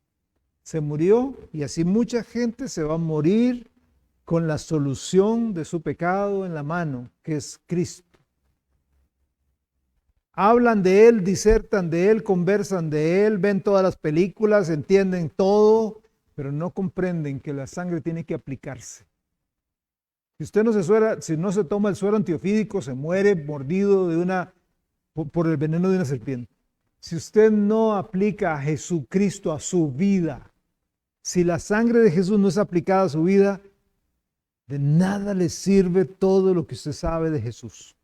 Speaker 1: Se murió y así mucha gente se va a morir con la solución de su pecado en la mano, que es Cristo. Hablan de Él, disertan de Él, conversan de Él, ven todas las películas, entienden todo, pero no comprenden que la sangre tiene que aplicarse. Si usted si no se toma el suero antiofídico, se muere mordido por el veneno de una serpiente. Si usted no aplica a Jesucristo a su vida, si la sangre de Jesús no es aplicada a su vida, de nada le sirve todo lo que usted sabe de Jesús.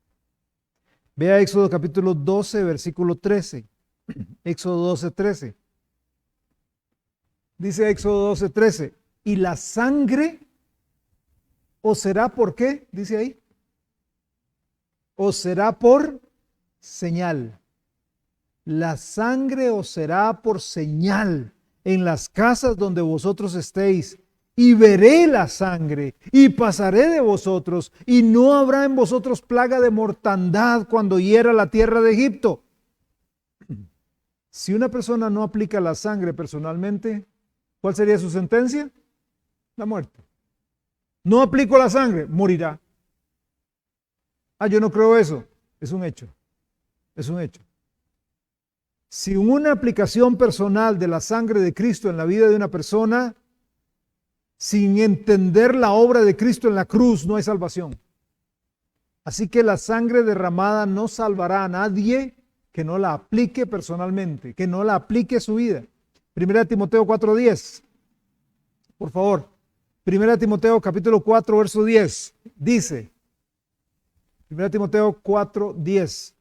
Speaker 1: Vea Éxodo capítulo 12, versículo 13. Éxodo 12, 13. Dice Éxodo 12, 13. Y la sangre os será por qué, dice ahí. Os será por señal. La sangre os será por señal en las casas donde vosotros estéis, y veré la sangre, y pasaré de vosotros, y no habrá en vosotros plaga de mortandad cuando hiera la tierra de Egipto. Si una persona no aplica la sangre personalmente, ¿cuál sería su sentencia? La muerte. No aplico la sangre, morirá. Yo no creo eso. Es un hecho. Es un hecho. Si una aplicación personal de la sangre de Cristo en la vida de una persona, sin entender la obra de Cristo en la cruz, no hay salvación. Así que la sangre derramada no salvará a nadie que no la aplique personalmente, que no la aplique a su vida. 1 Timoteo 4:10. Por favor. 1 Timoteo capítulo 4, verso 10. Dice, 1 Timoteo 4:10.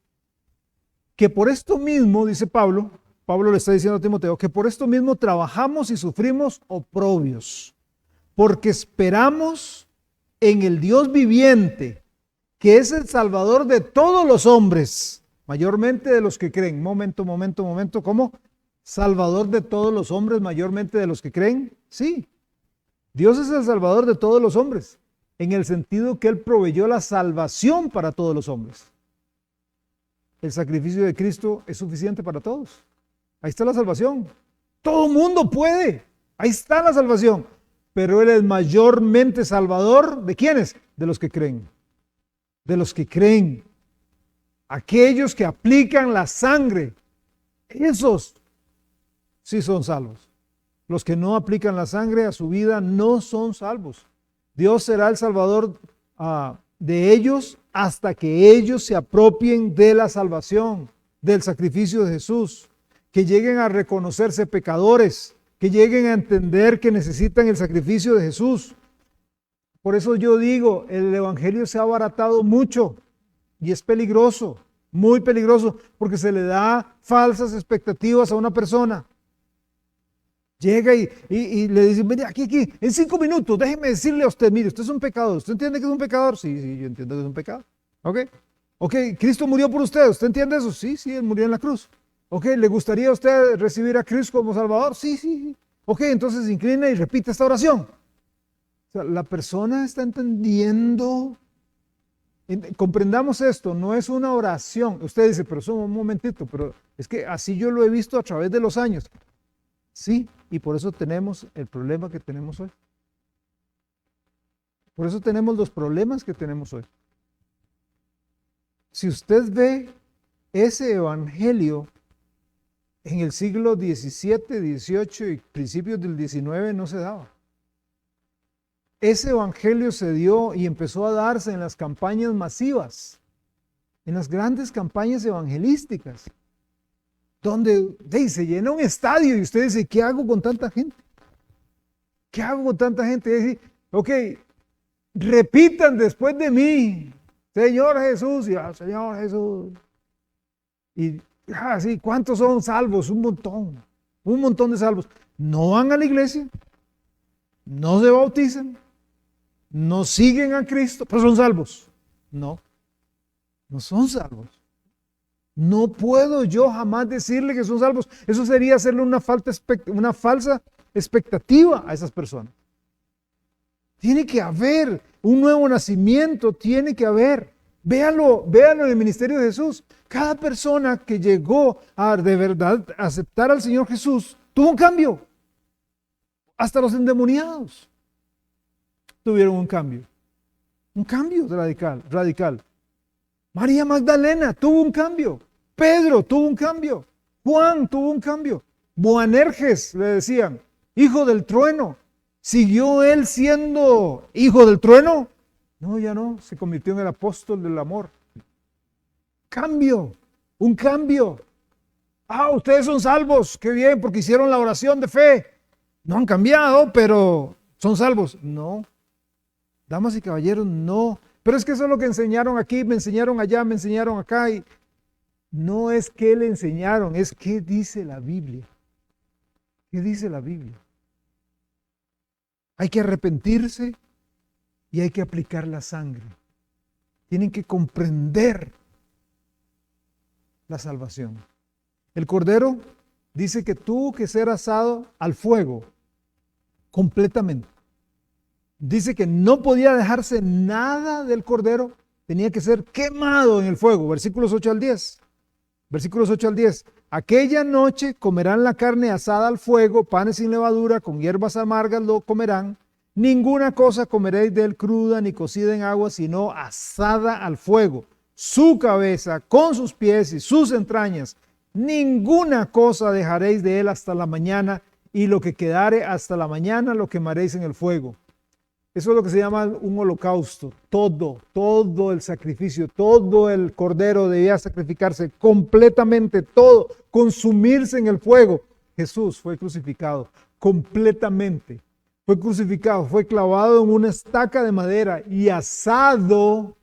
Speaker 1: Que por esto mismo, dice Pablo le está diciendo a Timoteo, que por esto mismo trabajamos y sufrimos oprobios, porque esperamos en el Dios viviente, que es el Salvador de todos los hombres, mayormente de los que creen. Momento, ¿cómo? Salvador de todos los hombres, mayormente de los que creen. Sí, Dios es el Salvador de todos los hombres, en el sentido que Él proveyó la salvación para todos los hombres. El sacrificio de Cristo es suficiente para todos. Ahí está la salvación. Todo mundo puede. Ahí está la salvación. Pero Él es mayormente salvador, ¿de quiénes? De los que creen. De los que creen. Aquellos que aplican la sangre. Esos sí son salvos. Los que no aplican la sangre a su vida no son salvos. Dios será el salvador de ellos hasta que ellos se apropien de la salvación, del sacrificio de Jesús, que lleguen a reconocerse pecadores, que lleguen a entender que necesitan el sacrificio de Jesús. Por eso yo digo, el evangelio se ha abaratado mucho y es peligroso, muy peligroso, porque se le da falsas expectativas a una persona. Llega y le dice, mire, aquí, en 5 minutos, déjeme decirle a usted, mire, usted es un pecador. ¿Usted entiende que es un pecador? Sí, yo entiendo que es un pecado. Ok, Cristo murió por usted. ¿Usted entiende eso? Sí, Él murió en la cruz. Ok, ¿le gustaría a usted recibir a Cristo como Salvador? Sí. Ok, entonces inclina y repite esta oración. O sea, la persona está entendiendo Comprendamos esto, no es una oración. Usted dice, pero un momentito, pero es que así yo lo he visto a través de los años. Sí, y por eso tenemos el problema que tenemos hoy. Por eso tenemos los problemas que tenemos hoy. Si usted ve ese evangelio en el siglo XVII, XVIII y principios del XIX no se daba. Ese evangelio se dio y empezó a darse en las campañas masivas, en las grandes campañas evangelísticas, donde se llena un estadio y usted dice, ¿qué hago con tanta gente? ¿Qué hago con tanta gente? Y dice, ok, repitan después de mí, Señor Jesús, y Señor Jesús. Y sí, ¿cuántos son salvos? Un montón de salvos. No van a la iglesia, no se bautizan, no siguen a Cristo, pero son salvos. No, no son salvos. No puedo yo jamás decirle que son salvos. Eso sería hacerle una falsa expectativa a esas personas. Tiene que haber un nuevo nacimiento, tiene que haber. Véalo en el ministerio de Jesús. Cada persona que llegó a de verdad aceptar al Señor Jesús tuvo un cambio. Hasta los endemoniados tuvieron un cambio radical. María Magdalena tuvo un cambio. Pedro tuvo un cambio. Juan tuvo un cambio. Boanerges, le decían, hijo del trueno. ¿Siguió él siendo hijo del trueno? No, ya no. Se convirtió en el apóstol del amor. Un cambio. Ustedes son salvos. Qué bien, porque hicieron la oración de fe. No han cambiado, pero son salvos. No. Damas y caballeros, no. Pero es que eso es lo que enseñaron aquí, me enseñaron allá, me enseñaron acá. Y no es que le enseñaron, es qué dice la Biblia. ¿Qué dice la Biblia? Hay que arrepentirse y hay que aplicar la sangre. Tienen que comprender la salvación. El cordero dice que tuvo que ser asado al fuego completamente. Dice que no podía dejarse nada del cordero, tenía que ser quemado en el fuego. Versículos 8 al 10. Versículos 8 al 10. Aquella noche comerán la carne asada al fuego, panes sin levadura, con hierbas amargas lo comerán. Ninguna cosa comeréis de él cruda ni cocida en agua, sino asada al fuego. Su cabeza con sus pies y sus entrañas. Ninguna cosa dejaréis de él hasta la mañana, y lo que quedare hasta la mañana lo quemaréis en el fuego. Eso es lo que se llama un holocausto. Todo el sacrificio, todo el cordero debía sacrificarse completamente, todo, consumirse en el fuego. Jesús fue crucificado completamente. Fue crucificado, fue clavado en una estaca de madera y asado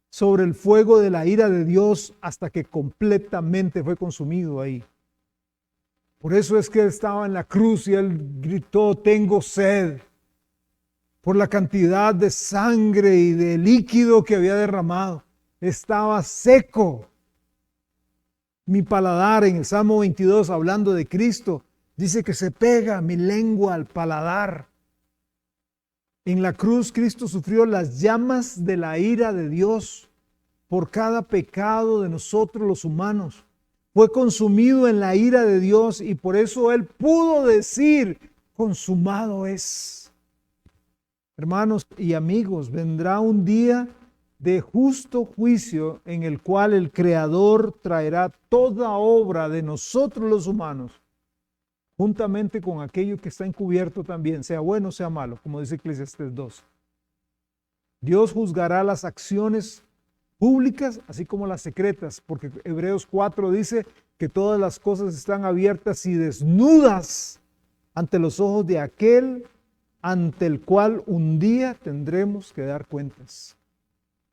Speaker 1: sobre el fuego de la ira de Dios hasta que completamente fue consumido ahí. Por eso es que él estaba en la cruz y él gritó, tengo sed. Por la cantidad de sangre y de líquido que había derramado. Estaba seco. Mi paladar, en el Salmo 22, hablando de Cristo, dice que se pega mi lengua al paladar. En la cruz Cristo sufrió las llamas de la ira de Dios por cada pecado de nosotros los humanos. Fue consumido en la ira de Dios y por eso Él pudo decir, consumado es. Hermanos y amigos, vendrá un día de justo juicio en el cual el Creador traerá toda obra de nosotros los humanos, juntamente con aquello que está encubierto también, sea bueno o sea malo, como dice Eclesiastés 2. Dios juzgará las acciones públicas, así como las secretas, porque Hebreos 4 dice que todas las cosas están abiertas y desnudas ante los ojos de aquel ante el cual un día tendremos que dar cuentas.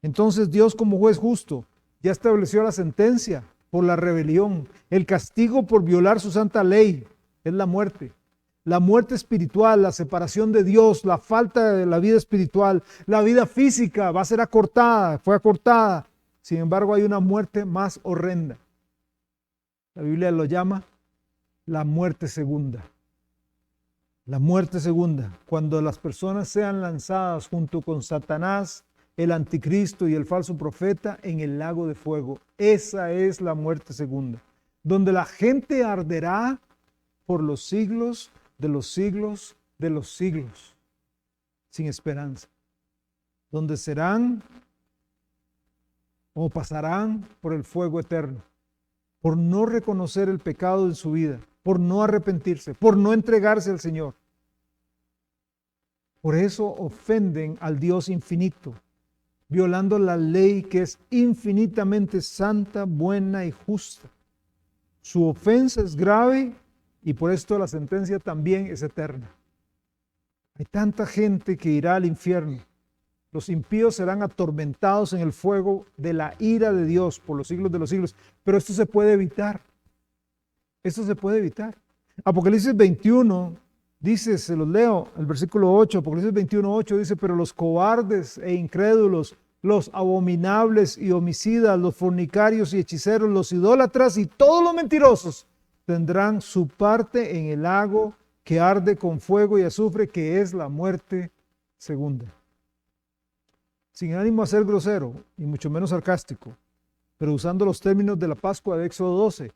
Speaker 1: Entonces Dios, como juez justo, ya estableció la sentencia por la rebelión. El castigo por violar su santa ley es la muerte. La muerte espiritual, la separación de Dios, la falta de la vida espiritual, la vida física va a ser acortada, fue acortada. Sin embargo, hay una muerte más horrenda. La Biblia lo llama la muerte segunda. La muerte segunda, cuando las personas sean lanzadas junto con Satanás el anticristo y el falso profeta en el lago de fuego. Esa es la muerte segunda, donde la gente arderá por los siglos de los siglos de los siglos, sin esperanza, donde serán o pasarán por el fuego eterno, por no reconocer el pecado en su vida, por no arrepentirse, por no entregarse al Señor. Por eso ofenden al Dios infinito, violando la ley que es infinitamente santa, buena y justa. Su ofensa es grave y por esto la sentencia también es eterna. Hay tanta gente que irá al infierno. Los impíos serán atormentados en el fuego de la ira de Dios por los siglos de los siglos. Pero esto se puede evitar. Esto se puede evitar. Apocalipsis 21 dice, se los leo, el versículo 8, Apocalipsis 21:8 dice, pero los cobardes e incrédulos, los abominables y homicidas, los fornicarios y hechiceros, los idólatras y todos los mentirosos tendrán su parte en el lago que arde con fuego y azufre, que es la muerte segunda. Sin ánimo a ser grosero y mucho menos sarcástico, pero usando los términos de la Pascua de Éxodo 12,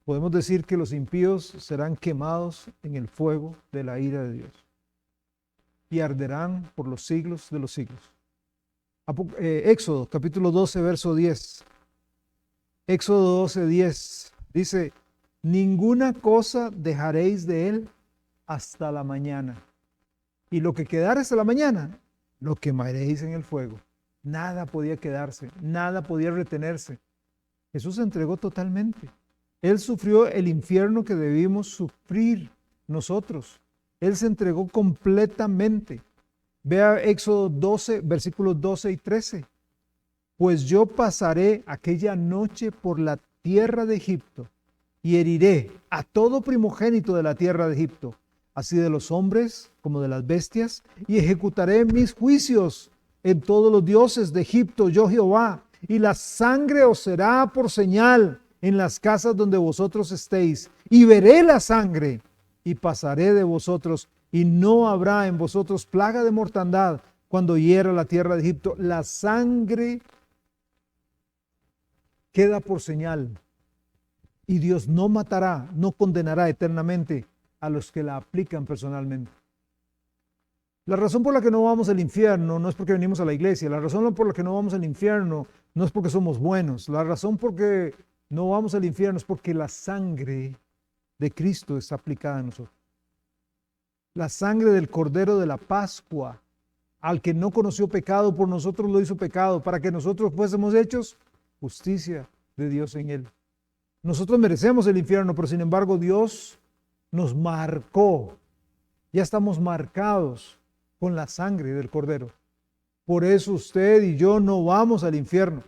Speaker 1: podemos decir que los impíos serán quemados en el fuego de la ira de Dios y arderán por los siglos de los siglos. Éxodo capítulo 12, verso 10. Éxodo 12, 10 dice, ninguna cosa dejaréis de él hasta la mañana. Y lo que quedare hasta la mañana, lo quemaréis en el fuego. Nada podía quedarse, nada podía retenerse. Jesús se entregó totalmente. Él sufrió el infierno que debimos sufrir nosotros. Él se entregó completamente. Vea Éxodo 12, versículos 12 y 13. Pues yo pasaré aquella noche por la tierra de Egipto y heriré a todo primogénito de la tierra de Egipto, así de los hombres como de las bestias, y ejecutaré mis juicios en todos los dioses de Egipto, yo Jehová, y la sangre os será por señal en las casas donde vosotros estéis, y veré la sangre, y pasaré de vosotros, y no habrá en vosotros plaga de mortandad cuando hiera la tierra de Egipto. La sangre queda por señal, y Dios no matará, no condenará eternamente a los que la aplican personalmente. La razón por la que no vamos al infierno no es porque venimos a la iglesia. La razón por la que no vamos al infierno no es porque somos buenos. La razón por la que no vamos al infierno es porque la sangre de Cristo está aplicada a nosotros. La sangre del Cordero de la Pascua, al que no conoció pecado, por nosotros lo hizo pecado, para que nosotros fuésemos hechos justicia de Dios en él. Nosotros merecemos el infierno, pero sin embargo Dios nos marcó. Ya estamos marcados con la sangre del Cordero. Por eso usted y yo no vamos al infierno.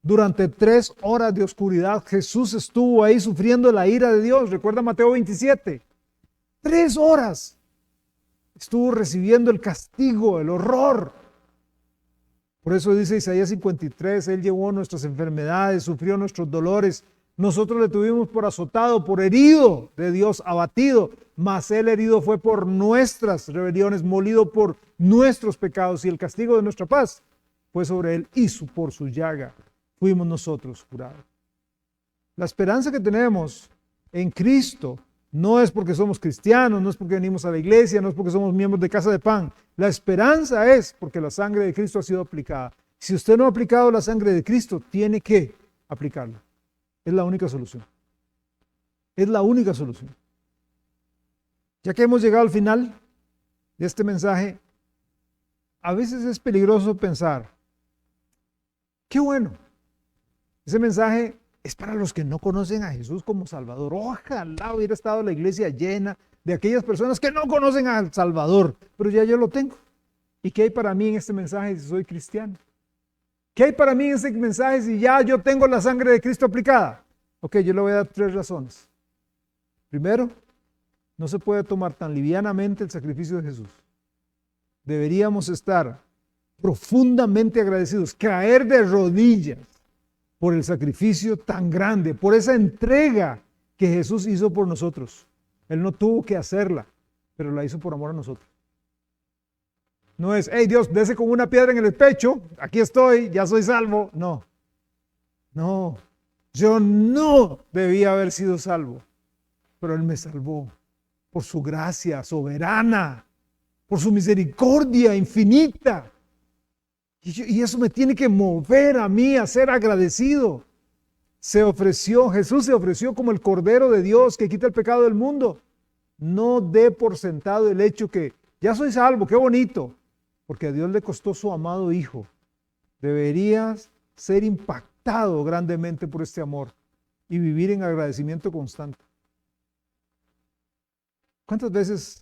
Speaker 1: Durante 3 horas de oscuridad Jesús estuvo ahí sufriendo la ira de Dios. Recuerda Mateo 27. 3 horas estuvo recibiendo el castigo, el horror. Por eso dice Isaías 53, Él llevó nuestras enfermedades, sufrió nuestros dolores. Nosotros le tuvimos por azotado, por herido de Dios, abatido, mas Él herido fue por nuestras rebeliones, molido por nuestros pecados, y el castigo de nuestra paz fue sobre Él, y por su llaga fuimos nosotros curados. La esperanza que tenemos en Cristo no es porque somos cristianos, no es porque venimos a la iglesia, no es porque somos miembros de Casa de Pan. La esperanza es porque la sangre de Cristo ha sido aplicada. Si usted no ha aplicado la sangre de Cristo, tiene que aplicarla. Es la única solución. Es la única solución. Ya que hemos llegado al final de este mensaje, a veces es peligroso pensar, qué bueno, ese mensaje es para los que no conocen a Jesús como Salvador. Ojalá hubiera estado la iglesia llena de aquellas personas que no conocen al Salvador, pero ya yo lo tengo. ¿Y qué hay para mí en este mensaje si soy cristiano? ¿Qué hay para mí en ese mensaje si ya yo tengo la sangre de Cristo aplicada? Ok, yo le voy a dar 3 razones. Primero, no se puede tomar tan livianamente el sacrificio de Jesús. Deberíamos estar profundamente agradecidos, caer de rodillas por el sacrificio tan grande, por esa entrega que Jesús hizo por nosotros. Él no tuvo que hacerla, pero la hizo por amor a nosotros. No es, hey Dios, dese con una piedra en el pecho, aquí estoy, ya soy salvo. No, no, yo no debía haber sido salvo, pero Él me salvó por su gracia soberana, por su misericordia infinita. Y eso me tiene que mover a mí a ser agradecido. Jesús se ofreció como el Cordero de Dios que quita el pecado del mundo. No dé por sentado el hecho que ya soy salvo, qué bonito, porque a Dios le costó su amado Hijo. Deberías ser impactado grandemente por este amor y vivir en agradecimiento constante. ¿Cuántas veces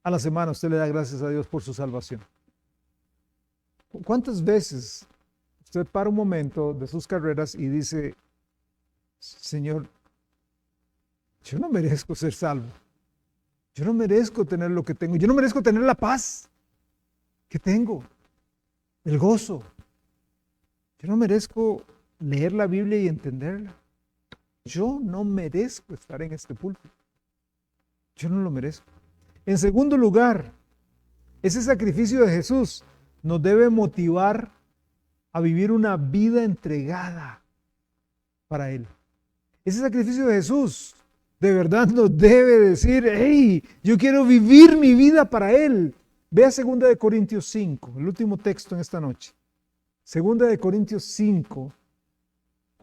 Speaker 1: a la semana usted le da gracias a Dios por su salvación? ¿Cuántas veces usted para un momento de sus carreras y dice, Señor, yo no merezco ser salvo? Yo no merezco tener lo que tengo. Yo no merezco tener la paz que tengo, el gozo. Yo no merezco leer la Biblia y entenderla. Yo no merezco estar en este púlpito. Yo no lo merezco. En segundo lugar, ese sacrificio de Jesús nos debe motivar a vivir una vida entregada para Él. Ese sacrificio de Jesús de verdad nos debe decir, hey, yo quiero vivir mi vida para Él. Vea 2 Corintios 5, el último texto en esta noche. 2 Corintios 5,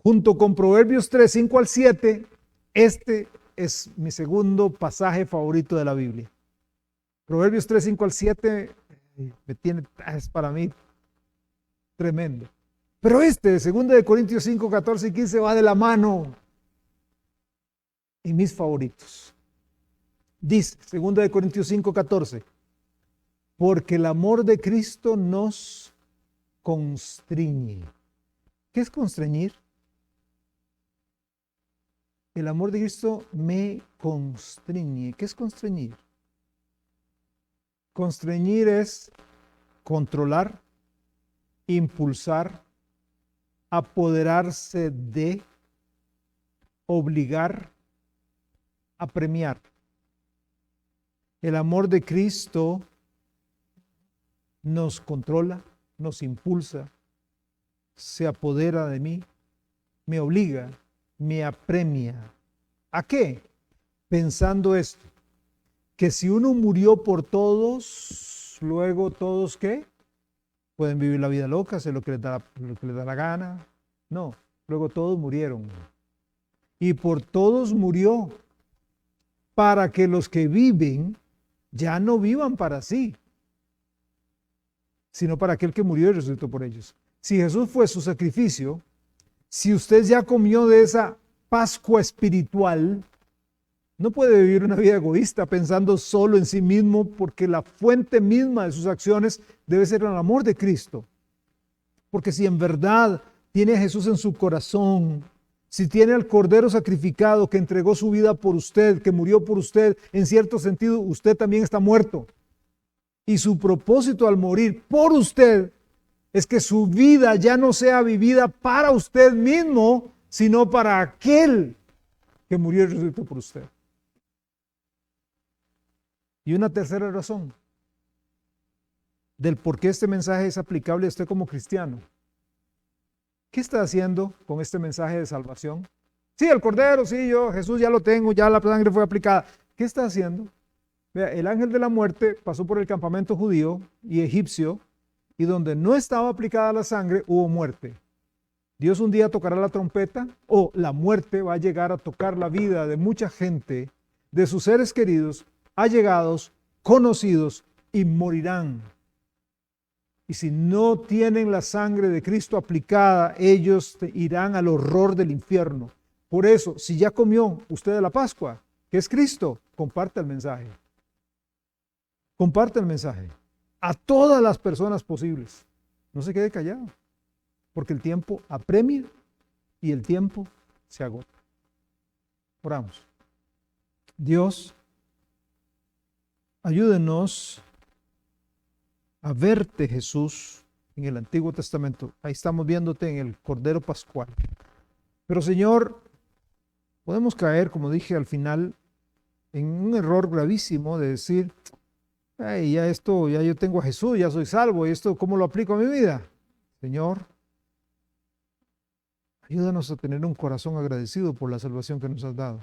Speaker 1: junto con Proverbios 3, 5 al 7, este es mi segundo pasaje favorito de la Biblia. Proverbios 3, 5 al 7 es para mí tremendo. Pero de 2 Corintios 5, 14 y 15 va de la mano. Y mis favoritos. Dice 2 Corintios 5, 14. Porque el amor de Cristo nos constriñe. ¿Qué es constreñir? El amor de Cristo me constriñe. ¿Qué es constreñir? Constreñir es controlar, impulsar, apoderarse de, obligar, apremiar. El amor de Cristo nos controla, nos impulsa, se apodera de mí, me obliga, me apremia. ¿A qué? Pensando esto, que si uno murió por todos, luego todos ¿qué? Pueden vivir la vida loca, hacer lo que les da la gana. No, luego todos murieron. Y por todos murió, para que los que viven ya no vivan para sí, sino para aquel que murió y resucitó por ellos. Si Jesús fue su sacrificio, si usted ya comió de esa Pascua espiritual, no puede vivir una vida egoísta pensando solo en sí mismo, porque la fuente misma de sus acciones debe ser el amor de Cristo. Porque si en verdad tiene a Jesús en su corazón, si tiene al Cordero sacrificado que entregó su vida por usted, que murió por usted, en cierto sentido usted también está muerto. Y su propósito al morir por usted es que su vida ya no sea vivida para usted mismo, sino para aquel que murió y resucitó por usted. Y una tercera razón del por qué este mensaje es aplicable a usted como cristiano. ¿Qué está haciendo con este mensaje de salvación? Sí, el Cordero, sí, Jesús ya lo tengo, ya la sangre fue aplicada. ¿Qué está haciendo? Vea, el ángel de la muerte pasó por el campamento judío y egipcio, y donde no estaba aplicada la sangre, hubo muerte. Dios un día tocará la trompeta, o la muerte va a llegar a tocar la vida de mucha gente, de sus seres queridos, allegados, conocidos, y morirán. Y si no tienen la sangre de Cristo aplicada, ellos irán al horror del infierno. Por eso, si ya comió usted de la Pascua, que es Cristo, comparte el mensaje. Comparte el mensaje a todas las personas posibles. No se quede callado, porque el tiempo apremia y el tiempo se agota. Oramos. Dios, ayúdenos a verte, Jesús, en el Antiguo Testamento. Ahí estamos viéndote en el Cordero Pascual. Pero, Señor, podemos caer, como dije al final, en un error gravísimo de decir, Ay, ya esto, ya yo tengo a Jesús, ya soy salvo, ¿y esto cómo lo aplico a mi vida? Señor, ayúdanos a tener un corazón agradecido por la salvación que nos has dado.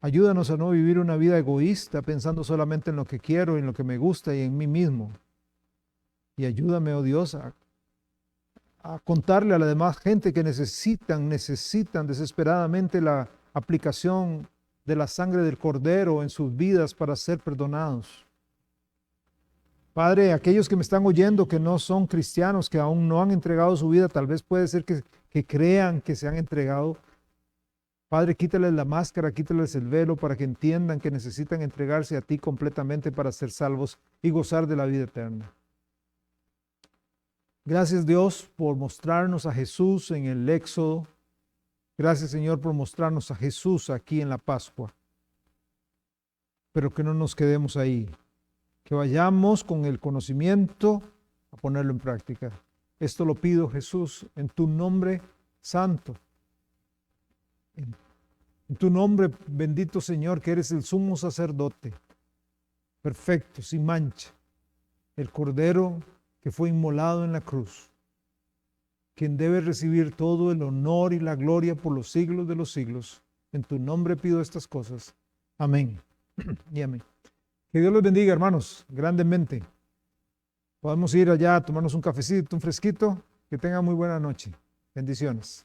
Speaker 1: Ayúdanos a no vivir una vida egoísta pensando solamente en lo que quiero, en lo que me gusta y en mí mismo. Y ayúdame, oh Dios, a contarle a la demás gente que necesitan desesperadamente la aplicación de la sangre del Cordero en sus vidas para ser perdonados. Padre, aquellos que me están oyendo que no son cristianos, que aún no han entregado su vida, tal vez puede ser que crean que se han entregado. Padre, quítales la máscara, quítales el velo para que entiendan que necesitan entregarse a ti completamente para ser salvos y gozar de la vida eterna. Gracias, Dios, por mostrarnos a Jesús en el Éxodo. Gracias, Señor, por mostrarnos a Jesús aquí en la Pascua. Pero que no nos quedemos ahí, que vayamos con el conocimiento a ponerlo en práctica. Esto lo pido, Jesús, en tu nombre santo. En tu nombre, bendito Señor, que eres el sumo sacerdote, perfecto, sin mancha, el Cordero que fue inmolado en la cruz, quien debe recibir todo el honor y la gloria por los siglos de los siglos. En tu nombre pido estas cosas. Amén y amén. Que Dios los bendiga, hermanos, grandemente. Podemos ir allá a tomarnos un cafecito, un fresquito. Que tengan muy buena noche. Bendiciones.